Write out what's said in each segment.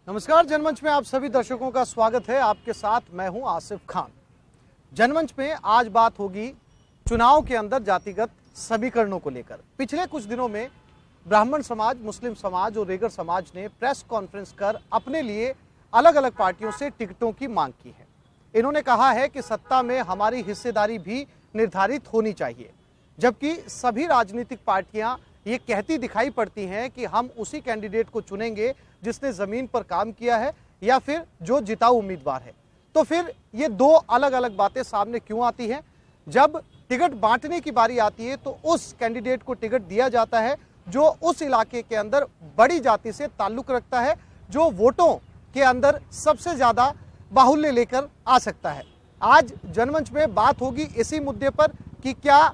नमस्कार, जनमंच में आप सभी दर्शकों का स्वागत है। आपके साथ मैं हूं आसिफ खान। जनमंच में आज बात होगी चुनाव के अंदर जातिगत समीकरणों को लेकर। पिछले कुछ दिनों में ब्राह्मण समाज, मुस्लिम समाज और रेगर समाज ने प्रेस कॉन्फ्रेंस कर अपने लिए अलग अलग पार्टियों से टिकटों की मांग की है। इन्होंने कहा है कि सत्ता में हमारी हिस्सेदारी भी निर्धारित होनी चाहिए, जबकि सभी राजनीतिक पार्टियां ये कहती दिखाई पड़ती हैं कि हम उसी कैंडिडेट को चुनेंगे जिसने जमीन पर काम किया है या फिर जो जिताऊ उम्मीदवार है। तो फिर ये दो अलग अलग बातें सामने क्यों आती हैं? जब टिकट बांटने की बारी आती है तो उस कैंडिडेट को टिकट दिया जाता है जो उस इलाके के अंदर बड़ी जाति से ताल्लुक रखता है, जो वोटों के अंदर सबसे ज्यादा बाहुल्य लेकर आ सकता है। आज जनमंच में बात होगी इसी मुद्दे पर कि क्या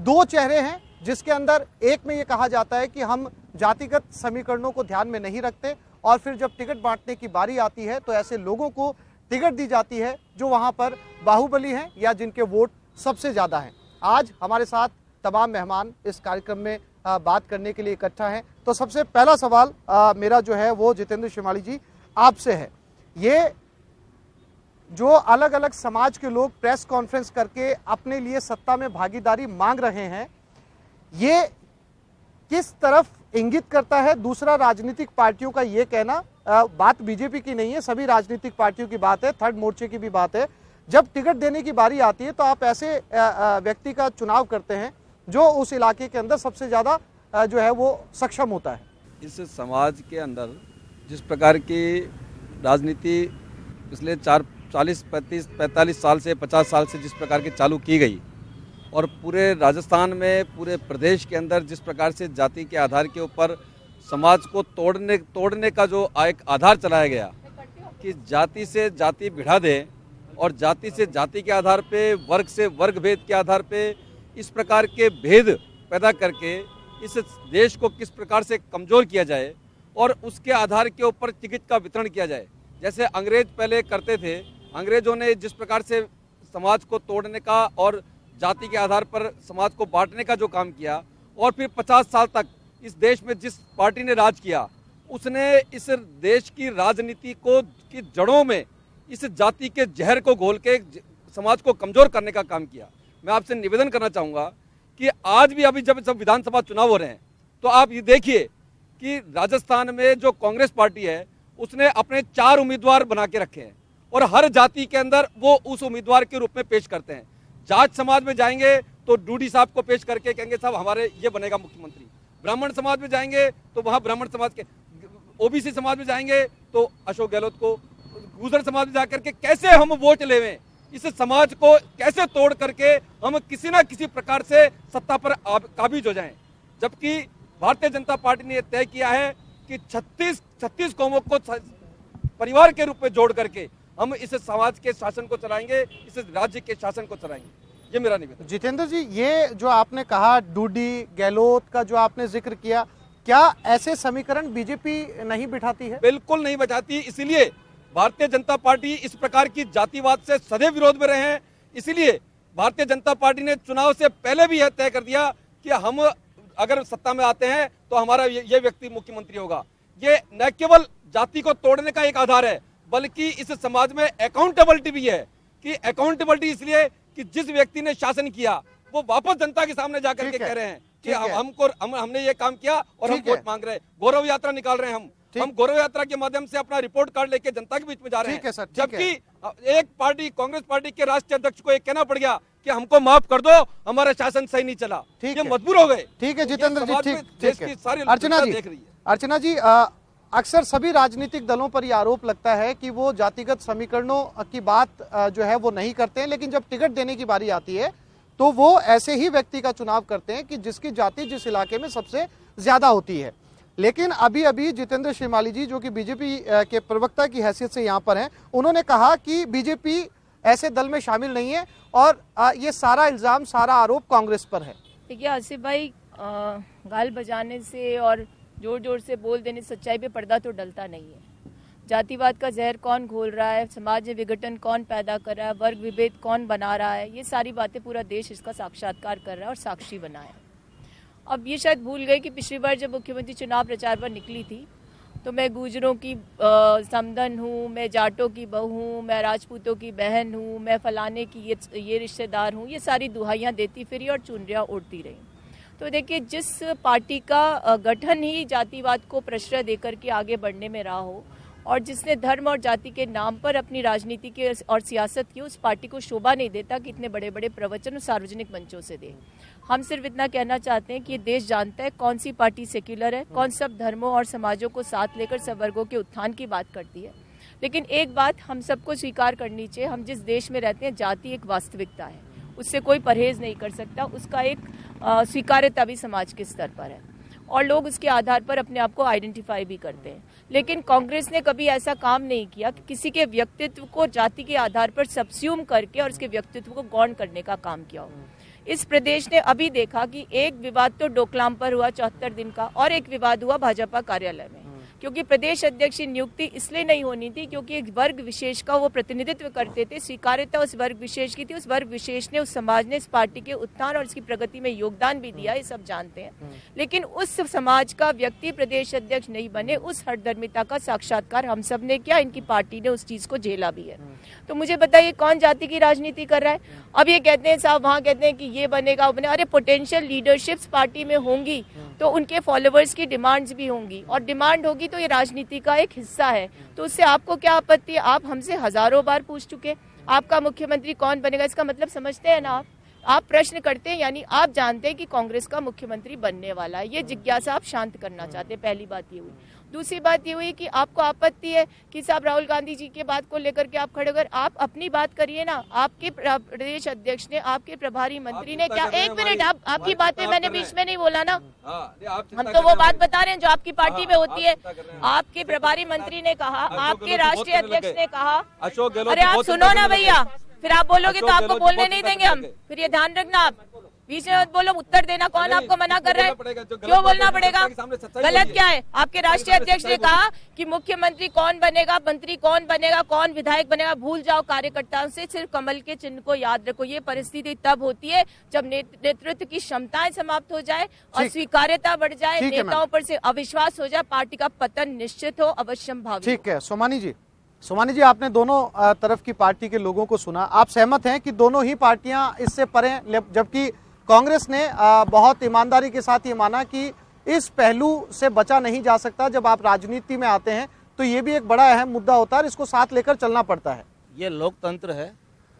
दो चेहरे हैं, जिसके अंदर एक में ये कहा जाता है कि हम जातिगत समीकरणों को ध्यान में नहीं रखते, और फिर जब टिकट बांटने की बारी आती है तो ऐसे लोगों को टिकट दी जाती है जो वहां पर बाहुबली हैं या जिनके वोट सबसे ज्यादा हैं। आज हमारे साथ तमाम मेहमान इस कार्यक्रम में बात करने के लिए इकट्ठा हैं। तो सबसे पहला सवाल मेरा जो है वो जितेंद्र शिमाली जी आपसे है। ये जो अलग अलग समाज के लोग प्रेस कॉन्फ्रेंस करके अपने लिए सत्ता में भागीदारी मांग रहे हैं, ये किस तरफ इंगित करता है? दूसरा, राजनीतिक पार्टियों का ये कहना, बात बीजेपी की नहीं है, सभी राजनीतिक पार्टियों की बात है, थर्ड मोर्चे की भी बात है, जब टिकट देने की बारी आती है तो आप ऐसे व्यक्ति का चुनाव करते हैं जो उस इलाके के अंदर सबसे ज्यादा जो है वो सक्षम होता है। इस समाज के अंदर जिस प्रकार की राजनीति पिछले 40, 35, 45 साल से 50 साल से जिस प्रकार की चालू की गई, और पूरे राजस्थान में, पूरे प्रदेश के अंदर जिस प्रकार से जाति के आधार के ऊपर समाज को तोड़ने का जो एक आधार चलाया गया कि जाति से जाति भिड़ा दे और जाति से जाति के आधार पे, वर्ग से वर्ग भेद के आधार पे इस प्रकार के भेद पैदा करके इस देश को किस प्रकार से कमज़ोर किया जाए और उसके आधार के ऊपर टिकट का वितरण किया जाए। जैसे अंग्रेज पहले करते थे, अंग्रेजों ने जिस प्रकार से समाज को तोड़ने का और जाति के आधार पर समाज को बांटने का जो काम किया, और फिर 50 साल तक इस देश में जिस पार्टी ने राज किया उसने इस देश की राजनीति को की जड़ों में इस जाति के जहर को घोल के समाज को कमजोर करने का काम किया। मैं आपसे निवेदन करना चाहूँगा कि आज भी अभी जब विधानसभा चुनाव हो रहे हैं तो आप ये देखिए कि राजस्थान में जो कांग्रेस पार्टी है उसने अपने 4 उम्मीदवार बना के रखे हैं और हर जाति के अंदर वो उस उम्मीदवार के रूप में पेश करते हैं। जाट समाज में जाएंगे तो डूडी साहब को पेश करके कहेंगे साहब हमारे ये बनेगा मुख्यमंत्री। ब्राह्मण समाज में जाएंगे तो वहां ब्राह्मण समाज के, ओबीसी समाज में जाएंगे तो अशोक गहलोत को, गुर्जर समाज में जाकर के कैसे हम वोट लेवें, इस समाज को कैसे तोड़ करके हम किसी ना किसी प्रकार से सत्ता पर काबिज हो जाएं। जबकि भारतीय जनता पार्टी ने यह तय किया है कि 36 कौमों को परिवार के रूप में जोड़ करके हम इस समाज के शासन को चलाएंगे, इस राज्य के शासन को चलाएंगे। ये मेरा निवेदन। जितेंद्र जी, ये जो आपने कहा डूडी गहलोत का जो आपने जिक्र किया, क्या ऐसे समीकरण बीजेपी नहीं बिठाती है? बिल्कुल नहीं बिठाती। इसीलिए भारतीय जनता पार्टी इस प्रकार की जातिवाद से सदैव विरोध में रहे हैं। इसीलिए भारतीय जनता पार्टी ने चुनाव से पहले भी यह तय कर दिया कि हम अगर सत्ता में आते हैं तो हमारा ये व्यक्ति मुख्यमंत्री होगा। ये न केवल जाति को तोड़ने का एक आधार है बल्कि इस समाज में अकाउंटेबिलिटी भी है। कि अकाउंटेबिलिटी इसलिए कि जिस व्यक्ति ने शासन किया वो वापस जनता के सामने जाकर के कह रहे हैं कि हमने ये काम किया और हम वोट मांग रहे हैं। गौरव यात्रा निकाल रहे हैं हम गौरव यात्रा के माध्यम से अपना रिपोर्ट कार्ड लेके जनता के बीच में जा रहे हैं। जबकि एक पार्टी, कांग्रेस पार्टी के राष्ट्रीय अध्यक्ष को ये कहना पड़ गया कि हमको माफ कर दो, हमारा शासन सही नहीं चला, ये मजबूर हो गए। ठीक है जितेंद्र जी, ठीक है। अर्चना जी, अक्सर सभी राजनीतिक दलों पर यह आरोप लगता है कि वो जातिगत समीकरणों की बात जो है वो नहीं करते हैं, लेकिन जब टिकट देने की बारी आती है तो वो ऐसे ही व्यक्ति का चुनाव करते हैं कि जिसकी जाति जिस इलाके में सबसे ज्यादा होती है। लेकिन अभी जितेंद्र शिमाली जी, जो कि बीजेपी के प्रवक्ता की हैसियत से यहाँ पर हैं, उन्होंने कहा कि बीजेपी ऐसे दल में शामिल नहीं है और ये सारा इल्जाम, सारा आरोप कांग्रेस पर है। देखिए आसिफ भाई, गाल बजाने से और जोर जोर से बोल देने से सच्चाई पे पर्दा तो डलता नहीं है। जातिवाद का जहर कौन घोल रहा है, समाज में विघटन कौन पैदा कर रहा है, वर्ग विभेद कौन बना रहा है, ये सारी बातें पूरा देश इसका साक्षात्कार कर रहा है और साक्षी बना है। अब ये शायद भूल गए कि पिछली बार जब मुख्यमंत्री चुनाव प्रचार पर निकली थी तो मैं गुजरों की समधन हूँ, मैं जाटों की बहू हूँ, मैं राजपूतों की बहन हूँ, मैं फलाने की ये रिश्तेदार हूँ, ये सारी दुहाइयाँ देती फिरी और चुनरियाँ उड़ती रही। तो देखिए, जिस पार्टी का गठन ही जातिवाद को प्रश्रय देकर के आगे बढ़ने में रहा हो और जिसने धर्म और जाति के नाम पर अपनी राजनीति की और सियासत की, उस पार्टी को शोभा नहीं देता कि इतने बड़े बड़े प्रवचन सार्वजनिक मंचों से दे। हम सिर्फ इतना कहना चाहते हैं कि ये देश जानता है कौन सी पार्टी सेक्युलर है, कौन सब धर्मों और समाजों को साथ लेकर सब वर्गों के उत्थान की बात करती है। लेकिन एक बात हम सबको स्वीकार करनी चाहिए, हम जिस देश में रहते हैं जाति एक वास्तविकता है, उससे कोई परहेज नहीं कर सकता, उसका एक स्वीकार्यता भी समाज के स्तर पर है और लोग उसके आधार पर अपने आप को आइडेंटिफाई भी करते हैं। लेकिन कांग्रेस ने कभी ऐसा काम नहीं किया कि किसी के व्यक्तित्व को जाति के आधार पर सबस्यूम करके और उसके व्यक्तित्व को गौण करने का काम किया हो। इस प्रदेश ने अभी देखा कि एक विवाद तो डोकलाम पर हुआ 74 दिन का और एक विवाद हुआ भाजपा कार्यालय में, क्योंकि प्रदेश अध्यक्ष की नियुक्ति इसलिए नहीं होनी थी क्योंकि एक वर्ग विशेष का वो प्रतिनिधित्व करते थे, स्वीकार्यता उस वर्ग विशेष की थी। उस वर्ग विशेष ने, उस समाज ने इस पार्टी के उत्थान और इसकी प्रगति में योगदान भी दिया, ये सब जानते हैं। लेकिन उस समाज का व्यक्ति प्रदेश अध्यक्ष नहीं बने, उस हठधर्मिता का साक्षात्कार हम सब ने किया, इनकी पार्टी ने उस चीज को झेला भी है। तो मुझे बताइए कौन जाति की राजनीति कर रहा है? अब ये कहते हैं साहब, वहाँ कहते हैं कि ये बनेगा वो बनेगा। अरे पोटेंशियल लीडरशिप्स पार्टी में होंगी तो उनके फॉलोवर्स की डिमांड्स भी होंगी, और डिमांड होगी तो ये राजनीति का एक हिस्सा है। तो उससे आपको क्या आपत्ति है? आप हमसे हजारों बार पूछ चुके, आपका मुख्यमंत्री कौन बनेगा, इसका मतलब समझते हैं ना आप प्रश्न करते हैं, यानी आप जानते हैं कि कांग्रेस का मुख्यमंत्री बनने वाला है। ये जिज्ञासा आप शांत करना चाहते हैं, पहली बात ये हुई। दूसरी बात ये हुई कि आपको आपत्ति है कि साहब राहुल गांधी जी के बात को लेकर के आप खड़े होकर आप अपनी बात करिए ना। आपके प्रदेश अध्यक्ष ने, आपके प्रभारी मंत्री ने क्या, एक मिनट, आपकी बात पे मैंने बीच में नहीं बोला ना, हम तो वो बात बता रहे हैं जो आपकी पार्टी में होती है। आपके प्रभारी मंत्री ने कहा, आपके राष्ट्रीय अध्यक्ष ने कहा, अरे आप सुनो ना भैया, फिर आप बोलोगे तो आपको बोलने नहीं देंगे हम। फिर ये ध्यान रखना, आप बीच में मत बोलो, उत्तर देना कौन आपको मना कर रहा है? क्यों बोलना पड़ेगा? गलत क्या है? आपके राष्ट्रीय अध्यक्ष ने कहा कि मुख्यमंत्री कौन बनेगा, मंत्री कौन बनेगा, कौन विधायक बनेगा, भूल जाओ कार्यकर्ताओं से, सिर्फ कमल के चिन्ह को याद रखो। ये परिस्थिति तब होती है जब नेतृत्व की क्षमताएं समाप्त हो जाए और स्वीकार्यता बढ़ जाए, नेताओं पर से अविश्वास हो जाए, पार्टी का पतन निश्चित हो, अवश्यंभावी। ठीक है सोमानी जी, आपने दोनों तरफ की पार्टी के लोगों को सुना। आप सहमत हैं कि दोनों ही पार्टियां इससे परे, जबकि कांग्रेस ने बहुत ईमानदारी के साथ ये माना कि इस पहलू से बचा नहीं जा सकता, जब आप राजनीति में आते हैं तो ये भी एक बड़ा अहम मुद्दा होता है, इसको साथ लेकर चलना पड़ता है। ये लोकतंत्र है,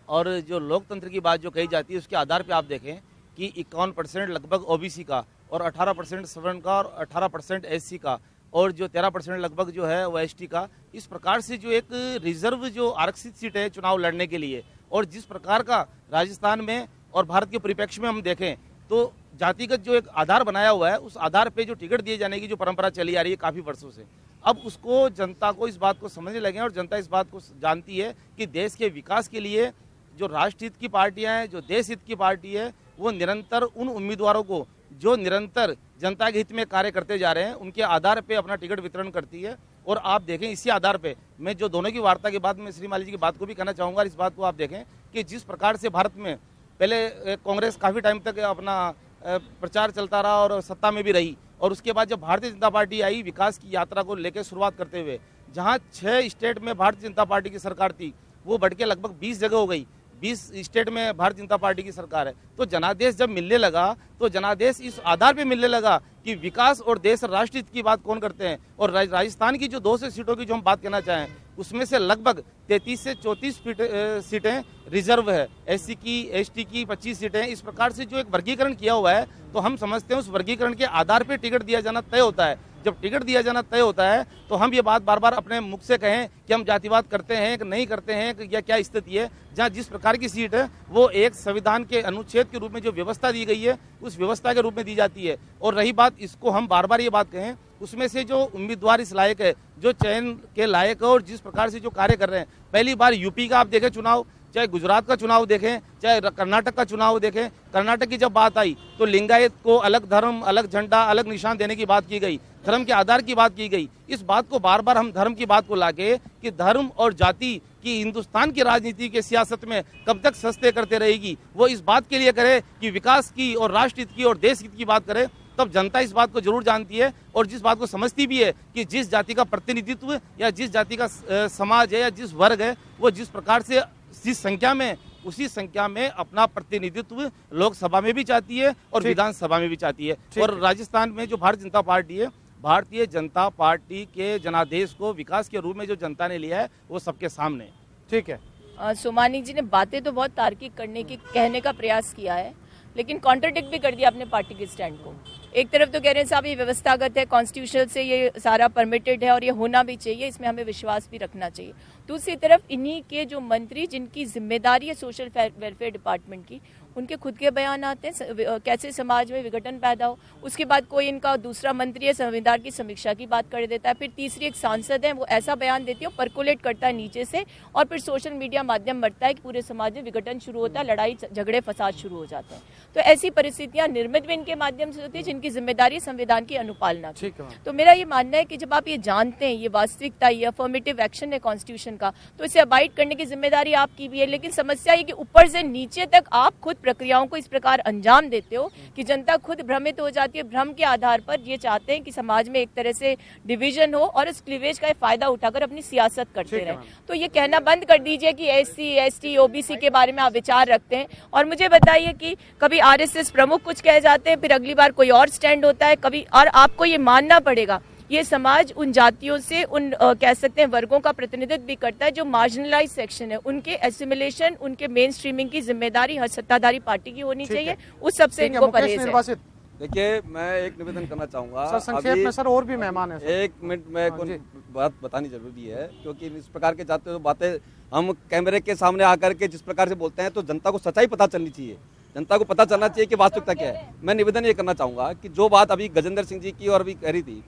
और जो लोकतंत्र की बात जो कही जाती है उसके आधार पे आप देखें कि 51% लगभग ओबीसी का और 18% सवर्ण का और 18% एससी का और जो 13% लगभग जो है वो एसटी का। इस प्रकार से जो एक रिजर्व जो आरक्षित सीट है चुनाव लड़ने के लिए, और जिस प्रकार का राजस्थान में और भारत के परिप्रेक्ष्य में हम देखें तो जातिगत जो एक आधार बनाया हुआ है, उस आधार पे जो टिकट दिए जाने की जो परंपरा चली आ रही है काफी वर्षों से, अब उसको जनता को इस बात को समझने लगे हैं और जनता इस बात को जानती है कि देश के विकास के लिए जो राष्ट्र हित की पार्टियां हैं, जो देश हित की पार्टी है, वो निरंतर उन उम्मीदवारों को जो निरंतर जनता के हित में कार्य करते जा रहे हैं उनके आधार पे अपना टिकट वितरण करती है। और आप देखें इसी आधार पे, मैं जो दोनों की वार्ता के बाद में श्री माली जी की बात को भी कहना चाहूंगा, इस बात को आप देखें कि जिस प्रकार से भारत में पहले कांग्रेस काफी टाइम तक अपना प्रचार चलता रहा और सत्ता में भी रही, और उसके बाद जब भारतीय जनता पार्टी आई विकास की यात्रा को लेकर शुरुआत करते हुए, जहां 6 स्टेट में भारतीय जनता पार्टी की सरकार थी वो बढ़ के लगभग 20 जगह हो गई, 20 स्टेट में भारतीय जनता पार्टी की सरकार है। तो जनादेश जब मिलने लगा तो जनादेश इस आधार पे मिलने लगा कि विकास और देश राष्ट्र हित की बात कौन करते हैं। और राजस्थान की जो 200 सीटों की जो हम बात करना चाहें उसमें से लगभग 33 से 34 सीटें रिजर्व है, एससी की, एसटी की 25 सीटें। इस प्रकार से जो एक वर्गीकरण किया हुआ है, तो हम समझते हैं उस वर्गीकरण के आधार पे टिकट दिया जाना तय होता है। जब टिकट दिया जाना तय होता है तो हम ये बात बार बार अपने मुख से कहें कि हम जातिवाद करते हैं कि नहीं करते हैं या क्या स्थिति है, जहाँ जिस प्रकार की सीट है वो एक संविधान के अनुच्छेद के रूप में जो व्यवस्था दी गई है उस व्यवस्था के रूप में दी जाती है। और रही बात, इसको हम बार बार ये बात कहें, उसमें से जो उम्मीदवार इस लायक है, जो चयन के लायक है और जिस प्रकार से जो कार्य कर रहे हैं, पहली बार यूपी का आप देखें चुनाव, चाहे गुजरात का चुनाव देखें, चाहे कर्नाटक का चुनाव देखें, कर्नाटक की जब बात आई तो लिंगायत को अलग धर्म, अलग झंडा, अलग निशान देने की बात की गई, धर्म के आधार की बात की गई। इस बात को बार बार हम धर्म की बात को लाके कि धर्म और जाति कि हिंदुस्तान की राजनीति के सियासत में कब तक सस्ते करते रहेगी, वो इस बात के लिए करे कि विकास की और राष्ट्र हित की और देश हित की बात करे, तब जनता इस बात को जरूर जानती है और जिस बात को समझती भी है कि जिस जाति का प्रतिनिधित्व या जिस जाति का समाज है या जिस वर्ग है वो जिस प्रकार से जिस संख्या में उसी संख्या में अपना प्रतिनिधित्व लोकसभा में भी चाहती है और विधानसभा में भी चाहती है। और राजस्थान में जो भारतीय जनता पार्टी है, भारतीय जनता पार्टी के जनादेश को विकास के रूप में जो जनता ने लिया है वो सबके सामने। ठीक है। सोमानी जी ने बातें तो बहुत तार्किक करने की कहने का प्रयास किया है, लेकिन कॉन्ट्रडिक्ट भी कर दिया अपने पार्टी के स्टैंड को। एक तरफ तो कह रहे हैं साहब ये व्यवस्थागत है, कॉन्स्टिट्यूशनल से ये सारा परमिटेड है और ये होना भी चाहिए, इसमें हमें विश्वास भी रखना चाहिए। दूसरी तरफ इन्हीं के जो मंत्री जिनकी जिम्मेदारी है सोशल वेलफेयर डिपार्टमेंट की, उनके खुद के बयान आते हैं कैसे समाज में विघटन पैदा हो। उसके बाद कोई इनका दूसरा मंत्री है संविधान की समीक्षा की बात कर देता है, फिर तीसरी एक सांसद है वो ऐसा बयान देती है, परकोलेट करता है नीचे से और फिर सोशल मीडिया माध्यम बढ़ता है कि पूरे समाज में विघटन शुरू होता है, लड़ाई झगड़े फसाद शुरू हो जाते हैं। तो ऐसी परिस्थितियां निर्मित भी इनके माध्यम से होती है जिनकी जिम्मेदारी संविधान की अनुपालना की। तो मेरा ये मानना है कि जब आप ये जानते हैं ये वास्तविकता, ये अफर्मेटिव एक्शन है कॉन्स्टिट्यूशन का, तो इसे अबाइड करने की जिम्मेदारी आपकी भी है। लेकिन समस्या ये कि ऊपर से नीचे तक आप खुद प्रक्रियाओं को इस प्रकार अंजाम देते हो कि जनता खुद भ्रमित हो जाती है। भ्रम के आधार पर ये चाहते हैं कि समाज में एक तरह से डिवीजन हो और इस क्लीवेज का फायदा उठाकर अपनी सियासत करते रहे। तो ये कहना बंद कर दीजिए कि SC, ST, OBC के बारे में आप विचार रखते हैं और मुझे बताइए कि कभी RSS प्रमुख कुछ कह जाते हैं, फिर अगली बार कोई और स्टैंड होता है कभी, और आपको ये मानना पड़ेगा ये समाज उन जातियों से उन कह सकते हैं वर्गों का प्रतिनिधित्व भी करता है जो मार्जिनलाइज सेक्शन है। उनके एसिमिलेशन, उनके मेन स्ट्रीमिंग की जिम्मेदारी हर सत्ताधारी पार्टी की होनी चाहिए, उस सबसे इनको परहेज है। देखिए मैं एक निवेदन करना चाहूंगा सर, संक्षेप में सर, और भी मेहमान है। एक मिनट में बात बतानी जरूरी है क्योंकि इस प्रकार के जाते हुए बातें हम कैमरे के सामने आकर के जिस प्रकार से बोलते हैं तो जनता को सच्चाई पता चलनी चाहिए, जनता को पता चलना चाहिए कि वास्तविकता क्या है। मैं निवेदन ये करना चाहूंगा कि जो बात अभी गजेंद्र सिंह जी की और अभी कह रही थी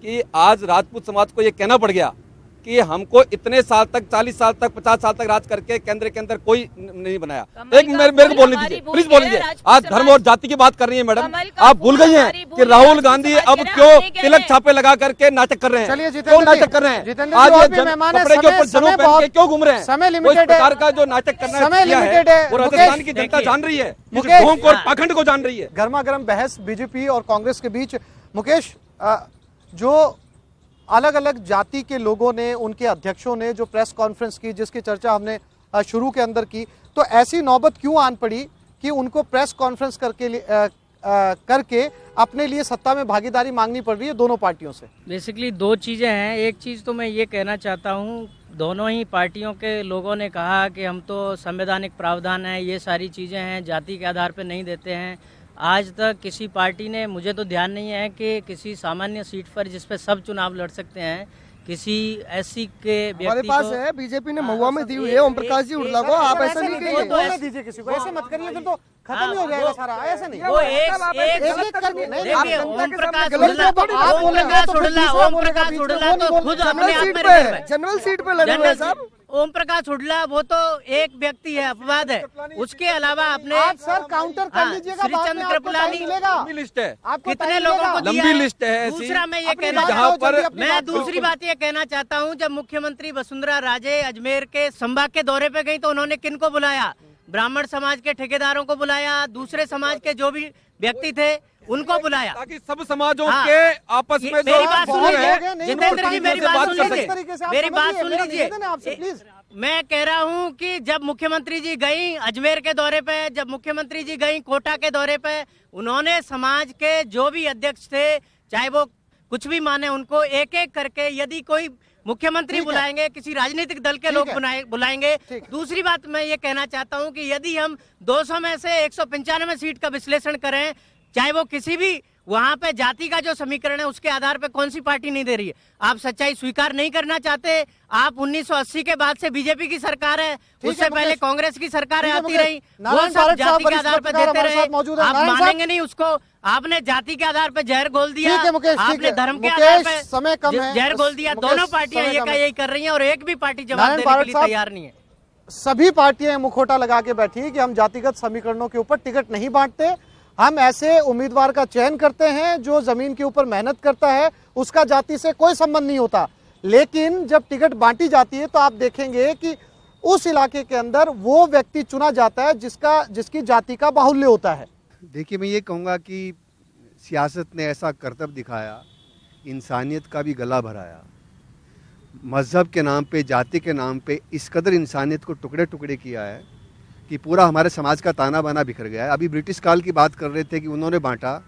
कि आज राजपूत समाज को ये कहना पड़ गया कि हमको इतने साल तक, 40 साल तक, 50 साल तक राज करके केंद्र के अंदर कोई नहीं बनाया। एक मेरे को बोलने दीजिए, प्लीज बोल लीजिए। आज धर्म और जाति की बात कर रही है मैडम, आप भूल गई हैं कि राहुल गांधी अब क्यों तिलक छापे लगा करके नाटक कर रहे हैं, क्यों नाटक कर रहे हैं? आज ये कपड़े के ऊपर जनेऊ पहन के क्यों घूम रहे हैं? समय लिमिटेड है, प्रकार का जो नाटक करना है वो राजस्थान की जनता जान रही है, ढोंग और पाखंड को जान रही है। गर्मा गर्म बहस बीजेपी और कांग्रेस के बीच। मुकेश, जो अलग अलग जाति के लोगों ने, उनके अध्यक्षों ने जो प्रेस कॉन्फ्रेंस की जिसकी चर्चा हमने शुरू के अंदर की, तो ऐसी नौबत क्यों आन पड़ी कि उनको प्रेस कॉन्फ्रेंस करके अपने लिए सत्ता में भागीदारी मांगनी पड़ रही है दोनों पार्टियों से? बेसिकली दो चीज़ें हैं। एक चीज़ तो मैं ये कहना चाहता हूँ, दोनों ही पार्टियों के लोगों ने कहा कि हम तो संवैधानिक प्रावधान है, ये सारी चीज़ें हैं, जाति के आधार पर नहीं देते हैं। आज तक किसी पार्टी ने, मुझे तो ध्यान नहीं है कि किसी सामान्य सीट पर जिस पे सब चुनाव लड़ सकते हैं, किसी SC के व्यक्ति पास है, बीजेपी ने महुआ में दी हुई है ओम प्रकाश जी उड़ला को। आप ऐसा नहीं कहिए, बोलने दीजिए किसी को, ऐसे मत करिए, फिर तो खत्म ही हो जाएगा सारा। ऐसा नहीं, वो एक ओम प्रकाश उड़ला तो खुद अपने आप में जनरल सीट पे लड़े हुए साहब। ओम प्रकाश उड़ला वो तो एक व्यक्ति है, अपवाद है। उसके अलावा आपने सर काउंटर कर लीजिएगा, श्रीचंद कृपलानी लंबी लिस्ट है, कितने लोगों को लंबी लिस्ट है। दूसरा मैं ये कहना जहाँ पर मैं दूसरी बात ये कहना चाहता हूँ, जब मुख्यमंत्री वसुंधरा राजे अजमेर के संभाग के दौरे पे गई तो उन्होंने किनको बुलाया? ब्राह्मण समाज के ठेकेदारों को बुलाया, दूसरे समाज के जो भी व्यक्ति थे उनको बुलाया, ताकि सब समाजों के आपस में मेरी बात सुन लीजिए जितेंद्र जी, मेरी बात सुन लीजिए, मेरी बात सुन लीजिए। मैं कह रहा हूं कि जब मुख्यमंत्री जी गई अजमेर के दौरे पे, जब मुख्यमंत्री जी गई कोटा के दौरे पे, उन्होंने समाज के जो भी अध्यक्ष थे, चाहे वो कुछ भी माने, उनको एक एक करके, यदि कोई मुख्यमंत्री बुलाएंगे, किसी राजनीतिक दल के लोग बुलाएंगे। दूसरी बात मैं ये कहना चाहता हूं कि यदि हम 200 में से 195 सीट का विश्लेषण करें, चाहे वो किसी भी वहां पे जाति का जो समीकरण है उसके आधार पे कौन सी पार्टी नहीं दे रही है? आप सच्चाई स्वीकार नहीं करना चाहते। आप 1980 के बाद से बीजेपी की सरकार है, उससे पहले कांग्रेस की सरकारें आती रही, वो सब जाति के आधार पर देते रहे। आप मानेंगे नहीं उसको। आपने जाति के आधार पर जहर घोल दिया, आपने धर्म के आधार पर जहर घोल दिया। दोनों पार्टियां ये का यही कर रही हैं और एक भी पार्टी जवाब देने के लिए तैयार नहीं है। सभी पार्टियां मुखौटा लगा के बैठी है कि हम जातिगत समीकरणों के ऊपर टिकट नहीं बांटते, हम ऐसे उम्मीदवार का चयन करते हैं जो जमीन के ऊपर मेहनत करता है, उसका जाति से कोई संबंध नहीं होता। लेकिन जब टिकट बांटी जाती है तो आप देखेंगे कि उस इलाके के अंदर वो व्यक्ति चुना जाता है जिसकी जाति का बाहुल्य होता है। देखिए, मैं ये कहूँगा कि सियासत ने ऐसा करतब दिखाया, इंसानियत का भी गला भराया, मज़हब के नाम पे, जाति के नाम पे इस कदर इंसानियत को टुकड़े टुकड़े किया है कि पूरा हमारे समाज का ताना बाना बिखर गया है। अभी ब्रिटिश काल की बात कर रहे थे कि उन्होंने बांटा,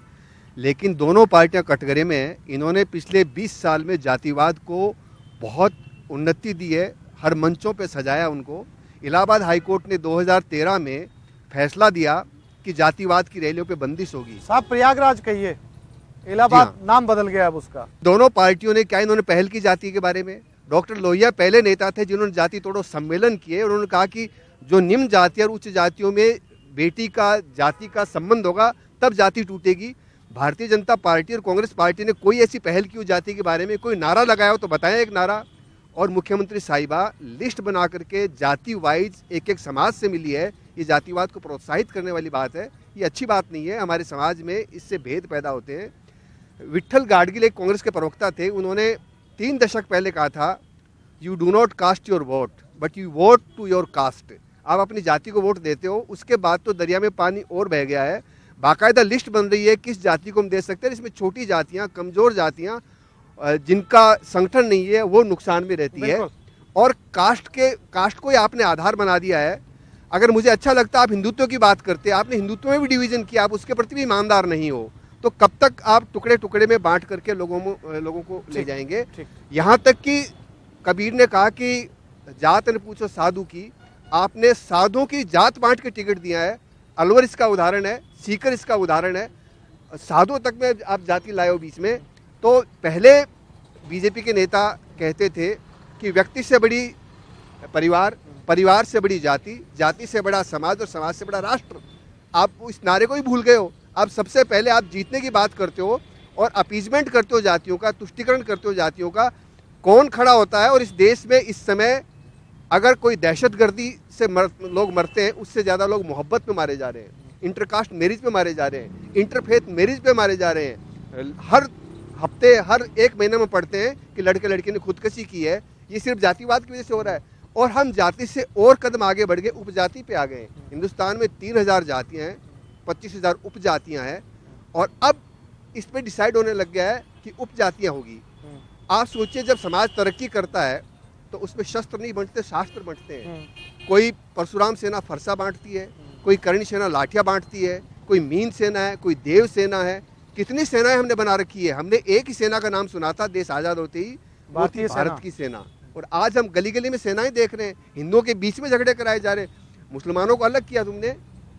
लेकिन दोनों पार्टियां कटघरे में हैं। इन्होंने पिछले 20 साल में जातिवाद को बहुत उन्नति दी है, हर मंचों पे सजाया उनको। इलाहाबाद हाई कोर्ट ने 2013 में फैसला दिया कि जातिवाद की रैलियों पे बंदिश होगी। साहब प्रयागराज कहिए, इलाहाबाद नाम बदल गया अब उसका। दोनों पार्टियों ने क्या इन्होंने पहल की जाति के बारे में? डॉक्टर लोहिया पहले नेता थे जिन्होंने जाति तोड़ो सम्मेलन किए। उन्होंने कहा कि जो निम्न जाति और उच्च जातियों में बेटी का जाति का संबंध होगा तब जाति टूटेगी। भारतीय जनता पार्टी और कांग्रेस पार्टी ने कोई ऐसी पहल की जाति के बारे में, कोई नारा लगाया हो तो बताएं एक नारा। और मुख्यमंत्री साहिबा लिस्ट बना करके जाति वाइज एक एक समाज से मिली है, ये जातिवाद को प्रोत्साहित करने वाली बात है। ये अच्छी बात नहीं है। हमारे समाज में इससे भेद पैदा होते हैं। विट्ठल गाडगिल एक कांग्रेस के प्रवक्ता थे, उन्होंने 3 दशक पहले कहा था, you do not cast your vote but you vote to your caste. आप अपनी जाति को वोट देते हो, उसके बाद तो दरिया में पानी और बह गया है। बाकायदा लिस्ट बन रही है किस जाति को हम दे सकते हैं। इसमें छोटी जातियां, कमज़ोर जातियां, जिनका संगठन नहीं है, वो नुकसान में रहती है। और कास्ट को ही आपने आधार बना दिया है। अगर मुझे अच्छा लगता आप हिंदुत्व की बात करते, आपने हिंदुत्व में भी डिवीज़न किया, आप उसके प्रति भी ईमानदार नहीं हो, तो कब तक आप टुकड़े टुकड़े में बांट करके लोगों को ले जाएंगे। यहाँ तक कि कबीर ने कहा कि जात न पूछो साधु की, आपने साधुओं की जात बांट के टिकट दिया है। अलवर इसका उदाहरण है, सीकर इसका उदाहरण है। साधुओं तक में आप जाति लाए हो बीच में। तो पहले बीजेपी के नेता कहते थे कि व्यक्ति से बड़ी परिवार, परिवार से बड़ी जाति, जाति से बड़ा समाज और समाज से बड़ा राष्ट्र। आप इस नारे को ही भूल गए हो। अब सबसे पहले आप जीतने की बात करते हो और अपीजमेंट करते हो जातियों का, तुष्टिकरण करते हो जातियों का। कौन खड़ा होता है? और इस देश में इस समय अगर कोई दहशतगर्दी से लोग मरते हैं, उससे ज़्यादा लोग मोहब्बत में मारे जा रहे हैं, इंटरकास्ट मैरिज पे मारे जा रहे हैं, इंटरफेथ मैरिज पे मारे जा रहे हैं। हर हफ्ते, हर एक महीने में पढ़ते हैं कि लड़के लड़की ने खुदकुशी की है। ये सिर्फ जातिवाद की वजह से हो रहा है। और हम जाति से और कदम आगे बढ़ गए, उपजाति पे आ गए। हिंदुस्तान में 3000 जातियाँ हैं, 25,000 उपजातियाँ हैं। और अब इस पर डिसाइड होने लग गया है कि उपजातियाँ होगी। आप सोचिए, जब समाज तरक्की करता है तो उसमें शस्त्र नहीं बंटते, शास्त्र बंटते हैं। कोई परशुराम सेना फरसा बांटती है, कोई कर्ण सेना लाठियाँ बांटती है, कोई मीन सेना है, कोई देव सेना है। कितनी सेनाएं हमने बना रखी है। हमने एक ही सेना का नाम सुना था देश आज़ाद होते ही, वो थी भारत की सेना। और आज हम गली गली में सेनाएं देख रहे हैं। हिंदुओं के बीच में झगड़े कराए जा रहे हैं। मुसलमानों को अलग किया तुमने,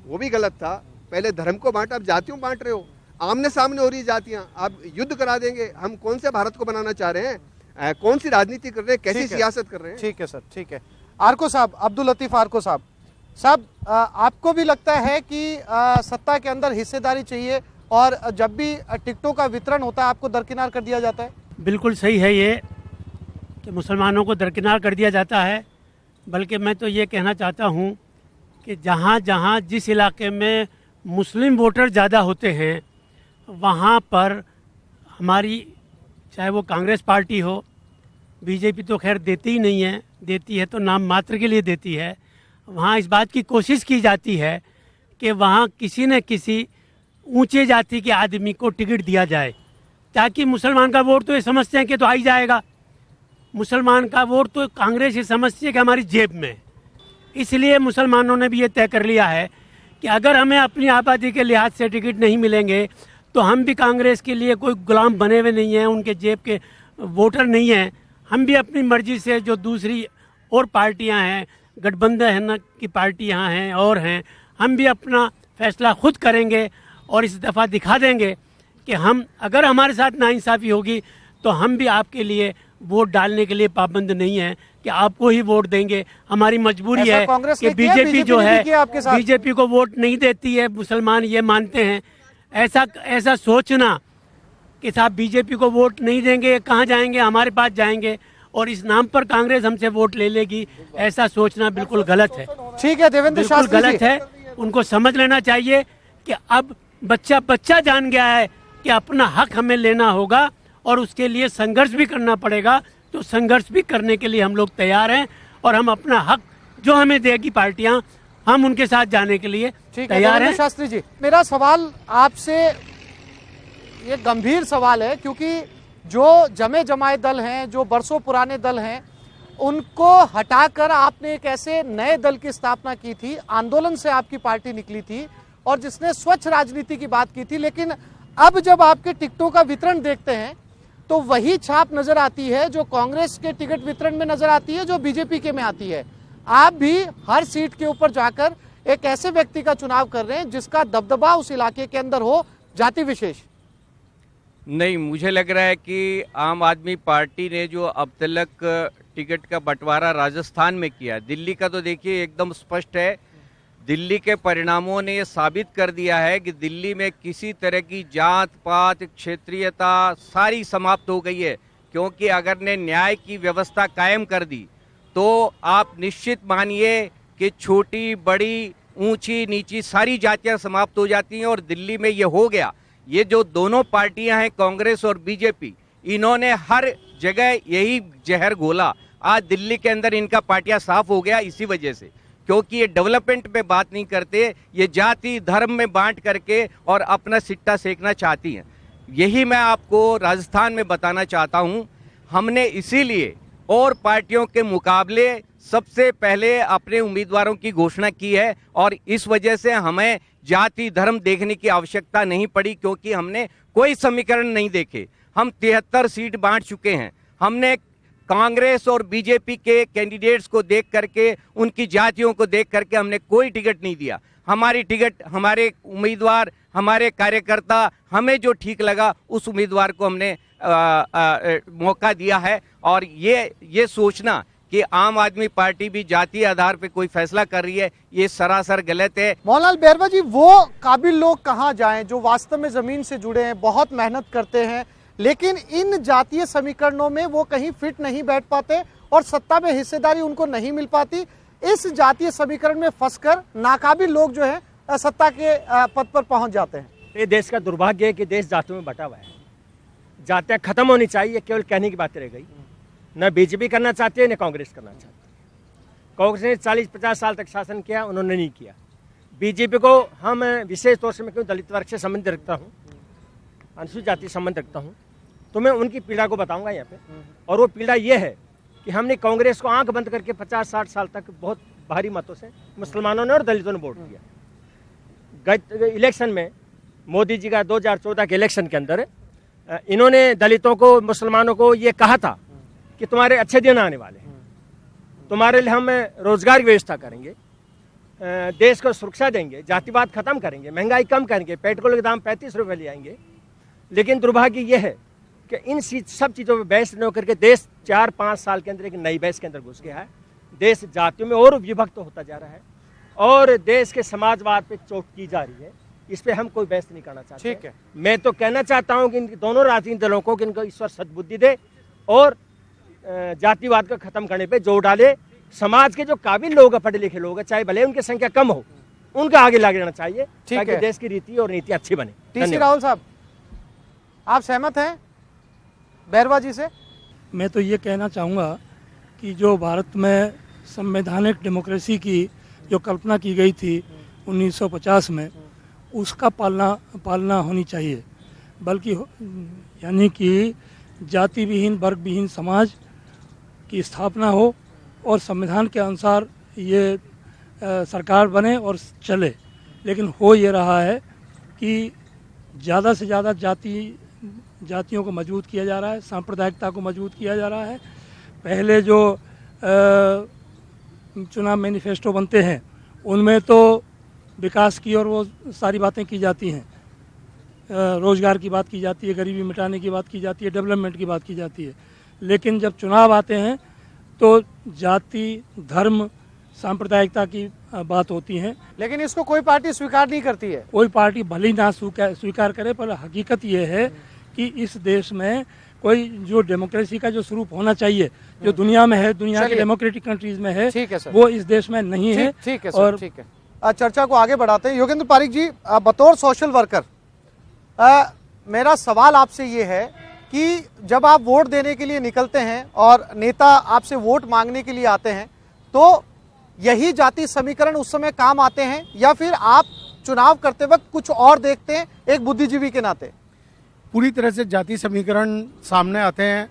वो भी गलत था। पहले धर्म को बांटा, अब जातियों को बांट रहे हो। आमने सामने हो रही जातियां, आप युद्ध करा देंगे। हम कौन से भारत को बनाना चाह रहे हैं? कौन सी राजनीति कर रहे हैं? कैसी सियासत कर रहे हैं? ठीक है सर, ठीक है। आर्को साहब, अब्दुल लतीफ आर्को साहब, आपको भी लगता है कि सत्ता के अंदर हिस्सेदारी चाहिए और जब भी टिकटों का वितरण होता है आपको दरकिनार कर दिया जाता है? बिल्कुल सही है ये कि मुसलमानों को दरकिनार कर दिया जाता है। बल्कि मैं तो ये कहना चाहता हूँ कि जहाँ जहाँ जिस इलाके में मुस्लिम वोटर ज़्यादा होते हैं वहाँ पर हमारी, चाहे वो कांग्रेस पार्टी हो, बीजेपी तो खैर देती ही नहीं है, देती है तो नाम मात्र के लिए देती है। वहाँ इस बात की कोशिश की जाती है कि वहाँ किसी न किसी ऊंचे जाति के आदमी को टिकट दिया जाए, ताकि मुसलमान का वोट तो ये समझते हैं कि तो आ ही जाएगा। मुसलमान का वोट तो कांग्रेस ये समझती है कि हमारी जेब में। इसलिए मुसलमानों ने भी ये तय कर लिया है कि अगर हमें अपनी आबादी के लिहाज से टिकट नहीं मिलेंगे तो हम भी कांग्रेस के लिए कोई गुलाम बने हुए नहीं हैं, उनके जेब के वोटर नहीं हैं। हम भी अपनी मर्जी से, जो दूसरी और पार्टियां हैं, गठबंधन की पार्टियां हैं और हैं, हम भी अपना फैसला खुद करेंगे। और इस दफ़ा दिखा देंगे कि हम, अगर हमारे साथ नाइंसाफ़ी होगी तो हम भी आपके लिए वोट डालने के लिए पाबंद नहीं है कि आपको ही वोट देंगे। हमारी मजबूरी है कि बीजेपी जो है, बीजेपी को वोट नहीं देती है, मुसलमान ये मानते हैं। ऐसा सोचना कि साहब बीजेपी को वोट नहीं देंगे, कहाँ जाएंगे, हमारे पास जाएंगे और इस नाम पर कांग्रेस हमसे वोट ले लेगी, ऐसा सोचना बिल्कुल गलत है। ठीक है देवेंद्र शास्त्री जी, गलत है। उनको समझ लेना चाहिए कि अब बच्चा जान गया है कि अपना हक हमें लेना होगा और उसके लिए संघर्ष भी करना पड़ेगा। तो संघर्ष भी करने के लिए हम लोग तैयार हैं और हम अपना हक जो हमें देगी पार्टियां, हम उनके साथ जाने के लिए तैयार हैं। शास्त्री जी, मेरा सवाल आपसे ये गंभीर सवाल है, क्योंकि जो जमे जमाए दल हैं, जो बरसों पुराने दल हैं, उनको हटाकर आपने एक ऐसे नए दल की स्थापना की थी, आंदोलन से आपकी पार्टी निकली थी और जिसने स्वच्छ राजनीति की बात की थी। लेकिन अब जब आपके टिकटों का वितरण देखते हैं तो वही छाप नजर आती है जो कांग्रेस के टिकट वितरण में नजर आती है, जो बीजेपी के में आती है। आप भी हर सीट के ऊपर जाकर एक ऐसे व्यक्ति का चुनाव कर रहे हैं जिसका दबदबा उस इलाके के अंदर हो, जाति विशेष। नहीं, मुझे लग रहा है कि आम आदमी पार्टी ने जो अब तक टिकट का बंटवारा राजस्थान में किया, दिल्ली का तो देखिए एकदम स्पष्ट है। दिल्ली के परिणामों ने ये साबित कर दिया है कि दिल्ली में किसी तरह की जात पात क्षेत्रीयता सारी समाप्त हो गई है, क्योंकि अगर ने न्याय की व्यवस्था कायम कर दी तो आप निश्चित मानिए कि छोटी बड़ी ऊंची नीची सारी जातियां समाप्त हो जाती हैं। और दिल्ली में ये हो गया। ये जो दोनों पार्टियां हैं, कांग्रेस और बीजेपी, इन्होंने हर जगह यही जहर घोला। आज दिल्ली के अंदर इनका पार्टियां साफ हो गया इसी वजह से, क्योंकि ये डेवलपमेंट में बात नहीं करते, ये जाति धर्म में बांट करके और अपना सिट्टा सेकना चाहती हैं। यही मैं आपको राजस्थान में बताना चाहता हूं। हमने इसीलिए और पार्टियों के मुकाबले सबसे पहले अपने उम्मीदवारों की घोषणा की है और इस वजह से हमें जाति धर्म देखने की आवश्यकता नहीं पड़ी, क्योंकि हमने कोई समीकरण नहीं देखे। हम 73 सीट बांट चुके हैं। हमने कांग्रेस और बीजेपी के कैंडिडेट्स को देख करके, उनकी जातियों को देख करके हमने कोई टिकट नहीं दिया। हमारी टिकट, हमारे उम्मीदवार, हमारे कार्यकर्ता, हमें जो ठीक लगा उस उम्मीदवार को हमने मौका दिया है। और ये सोचना कि आम आदमी पार्टी भी जातीय आधार पे कोई फैसला कर रही है, ये सरासर गलत है। मोहनलाल बैरवा जी, वो काबिल लोग कहाँ जाएं जो वास्तव में जमीन से जुड़े हैं, बहुत मेहनत करते हैं, लेकिन इन जातीय समीकरणों में वो कहीं फिट नहीं बैठ पाते और सत्ता में हिस्सेदारी उनको नहीं मिल पाती। इस जातीय समीकरण में फंसकर नाकाबिल लोग जो है सत्ता के पद पर पहुंच जाते हैं। ये देश का दुर्भाग्य है कि देश जातियों में बटा हुआ है। जातियां खत्म होनी चाहिए, केवल कहने की बात रह गई। न बीजेपी करना चाहती है, न कांग्रेस करना चाहती है। कांग्रेस ने 40-50 साल तक शासन किया, उन्होंने नहीं किया। बीजेपी को हम विशेष तौर से, मैं क्यों दलित वर्ग से संबंध रखता हूँ, अनुसूचित जाति संबंध रखता हूँ, तो मैं उनकी पीड़ा को बताऊंगा यहाँ पे। और वो पीड़ा ये है कि हमने कांग्रेस को आंख बंद करके 50-60 साल तक बहुत भारी मतों से मुसलमानों ने और दलितों ने वोट किया। गत इलेक्शन में मोदी जी का 2014 के इलेक्शन के अंदर इन्होंने दलितों को, मुसलमानों को ये कहा था कि तुम्हारे अच्छे दिन आने वाले हैं, तुम्हारे लिए हम रोजगार की व्यवस्था करेंगे, देश को सुरक्षा देंगे, जातिवाद खत्म करेंगे, महंगाई कम करेंगे, पेट्रोल के दाम 35 रुपये ले आएंगे। लेकिन दुर्भाग्य ये है कि इन सब चीज़ों पर बहस न होकर के देश 4-5 साल के अंदर एक नई बहस के अंदर घुस गया है। देश जातियों में और विभक्त होता जा रहा है और देश के समाजवाद पे चोट की जा रही है। इस पे हम कोई बहस नहीं करना चाहते। ठीक है, मैं तो कहना चाहता हूं कि इन दोनों राजनीतिक दलों को कि इनको ईश्वर सद्बुद्धि दे और जातिवाद को खत्म करने पे जोर डाले। समाज के जो काबिल लोग हैं, पढ़े लिखे लोग हैं, चाहे भले उनकी संख्या कम हो, उनका आगे लग जाना चाहिए ताकि देश की रीति और नीति अच्छी बने। टीसी राहुल साहब, आप सहमत हैं बैरवा जी से? मैं तो ये कहना चाहूँगा कि जो भारत में संवैधानिक डेमोक्रेसी की जो कल्पना की गई थी 1950 में, उसका पालना होनी चाहिए। बल्कि यानी कि जाति विहीन, वर्ग विहीन समाज की स्थापना हो और संविधान के अनुसार ये सरकार बने और चले। लेकिन हो ये रहा है कि ज़्यादा से ज़्यादा जातियों को मजबूत किया जा रहा है, सांप्रदायिकता को मजबूत किया जा रहा है। पहले जो चुनाव मैनिफेस्टो बनते हैं उनमें तो विकास की और वो सारी बातें की जाती हैं, रोज़गार की बात की जाती है, गरीबी मिटाने की बात की जाती है, डेवलपमेंट की बात की जाती है। लेकिन जब चुनाव आते हैं तो जाति, धर्म, सांप्रदायिकता की बात होती है। लेकिन इसको कोई पार्टी स्वीकार नहीं करती है। कोई पार्टी भले ही ना स्वीकार करे, पर हकीकत ये है कि इस देश में कोई जो डेमोक्रेसी का जो स्वरूप होना चाहिए, जो दुनिया में है, दुनिया के डेमोक्रेटिक कंट्रीज में है, वो इस देश में नहीं है। ठीक है सर, ठीक है। चर्चा को आगे बढ़ाते हैं। योगेंद्र पारिक जी, बतौर सोशल वर्कर, मेरा सवाल आपसे ये है कि जब आप वोट देने के लिए निकलते हैं और नेता आपसे वोट मांगने के लिए आते हैं, तो यही जाति समीकरण उस समय काम आते हैं या फिर आप चुनाव करते वक्त कुछ और देखते हैं एक बुद्धिजीवी के नाते? पूरी तरह से जाति समीकरण सामने आते हैं।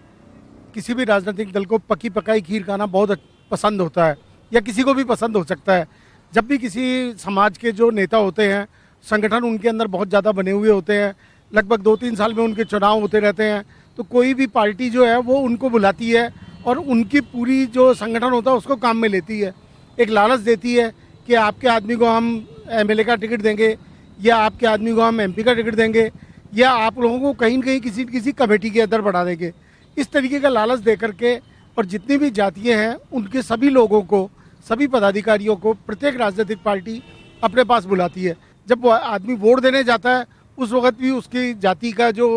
किसी भी राजनीतिक दल को पकी पकाई खीर खाना बहुत पसंद होता है या किसी को भी पसंद हो सकता है। जब भी किसी समाज के जो नेता होते हैं, संगठन उनके अंदर बहुत ज़्यादा बने हुए होते हैं, लगभग 2-3 साल में उनके चुनाव होते रहते हैं, तो कोई भी पार्टी जो है वो उनको बुलाती है और उनकी पूरी जो संगठन होता है उसको काम में लेती है। एक लालच देती है कि आपके आदमी को हम एमएलए का टिकट देंगे या आपके आदमी को हम एमपी का टिकट देंगे या आप लोगों को कहीं न कहीं किसी कमेटी के अंदर बढ़ा देंगे। इस तरीके का लालच दे करके और जितनी भी जातियाँ हैं उनके सभी लोगों को, सभी पदाधिकारियों को प्रत्येक राजनीतिक पार्टी अपने पास बुलाती है। जब वो आदमी वोट देने जाता है उस वक्त भी उसकी जाति का जो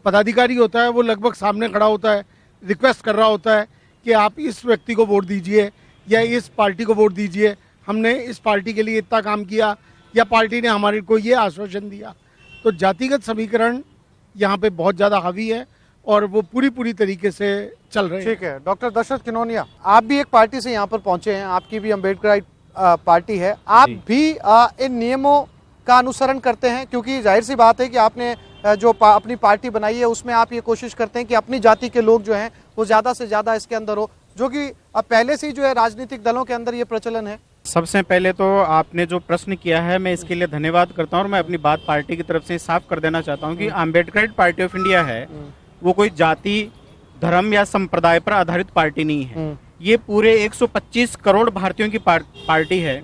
पदाधिकारी होता है वो लगभग सामने खड़ा होता है, रिक्वेस्ट कर रहा होता है कि आप इस व्यक्ति को वोट दीजिए या इस पार्टी को वोट दीजिए, हमने इस पार्टी के लिए इतना काम किया या पार्टी ने हमारे को ये आश्वासन दिया। तो जातिगत समीकरण यहाँ पे बहुत ज़्यादा हावी है और वो पूरी तरीके से चल रहे हैं। ठीक है, डॉक्टर दशरथ किनोनिया, आप भी एक पार्टी से यहाँ पर पहुंचे हैं, आपकी भी अम्बेडकराइट पार्टी है, आप भी इन नियमों का अनुसरण करते हैं? क्योंकि जाहिर सी बात है कि आपने जो अपनी पार्टी बनाई है उसमें आप ये कोशिश करते हैं कि अपनी जाति के लोग जो हैं वो ज़्यादा से ज़्यादा इसके अंदर हो, जो कि अब पहले से ही जो है राजनीतिक दलों के अंदर ये प्रचलन है। सबसे पहले तो आपने जो प्रश्न किया है मैं इसके लिए धन्यवाद करता हूं और मैं अपनी बात पार्टी की तरफ से साफ कर देना चाहता हूं कि अम्बेडकराइट पार्टी ऑफ इंडिया है वो कोई जाति, धर्म या संप्रदाय पर आधारित पार्टी नहीं है। ये पूरे 125 करोड़ भारतीयों की पार्टी है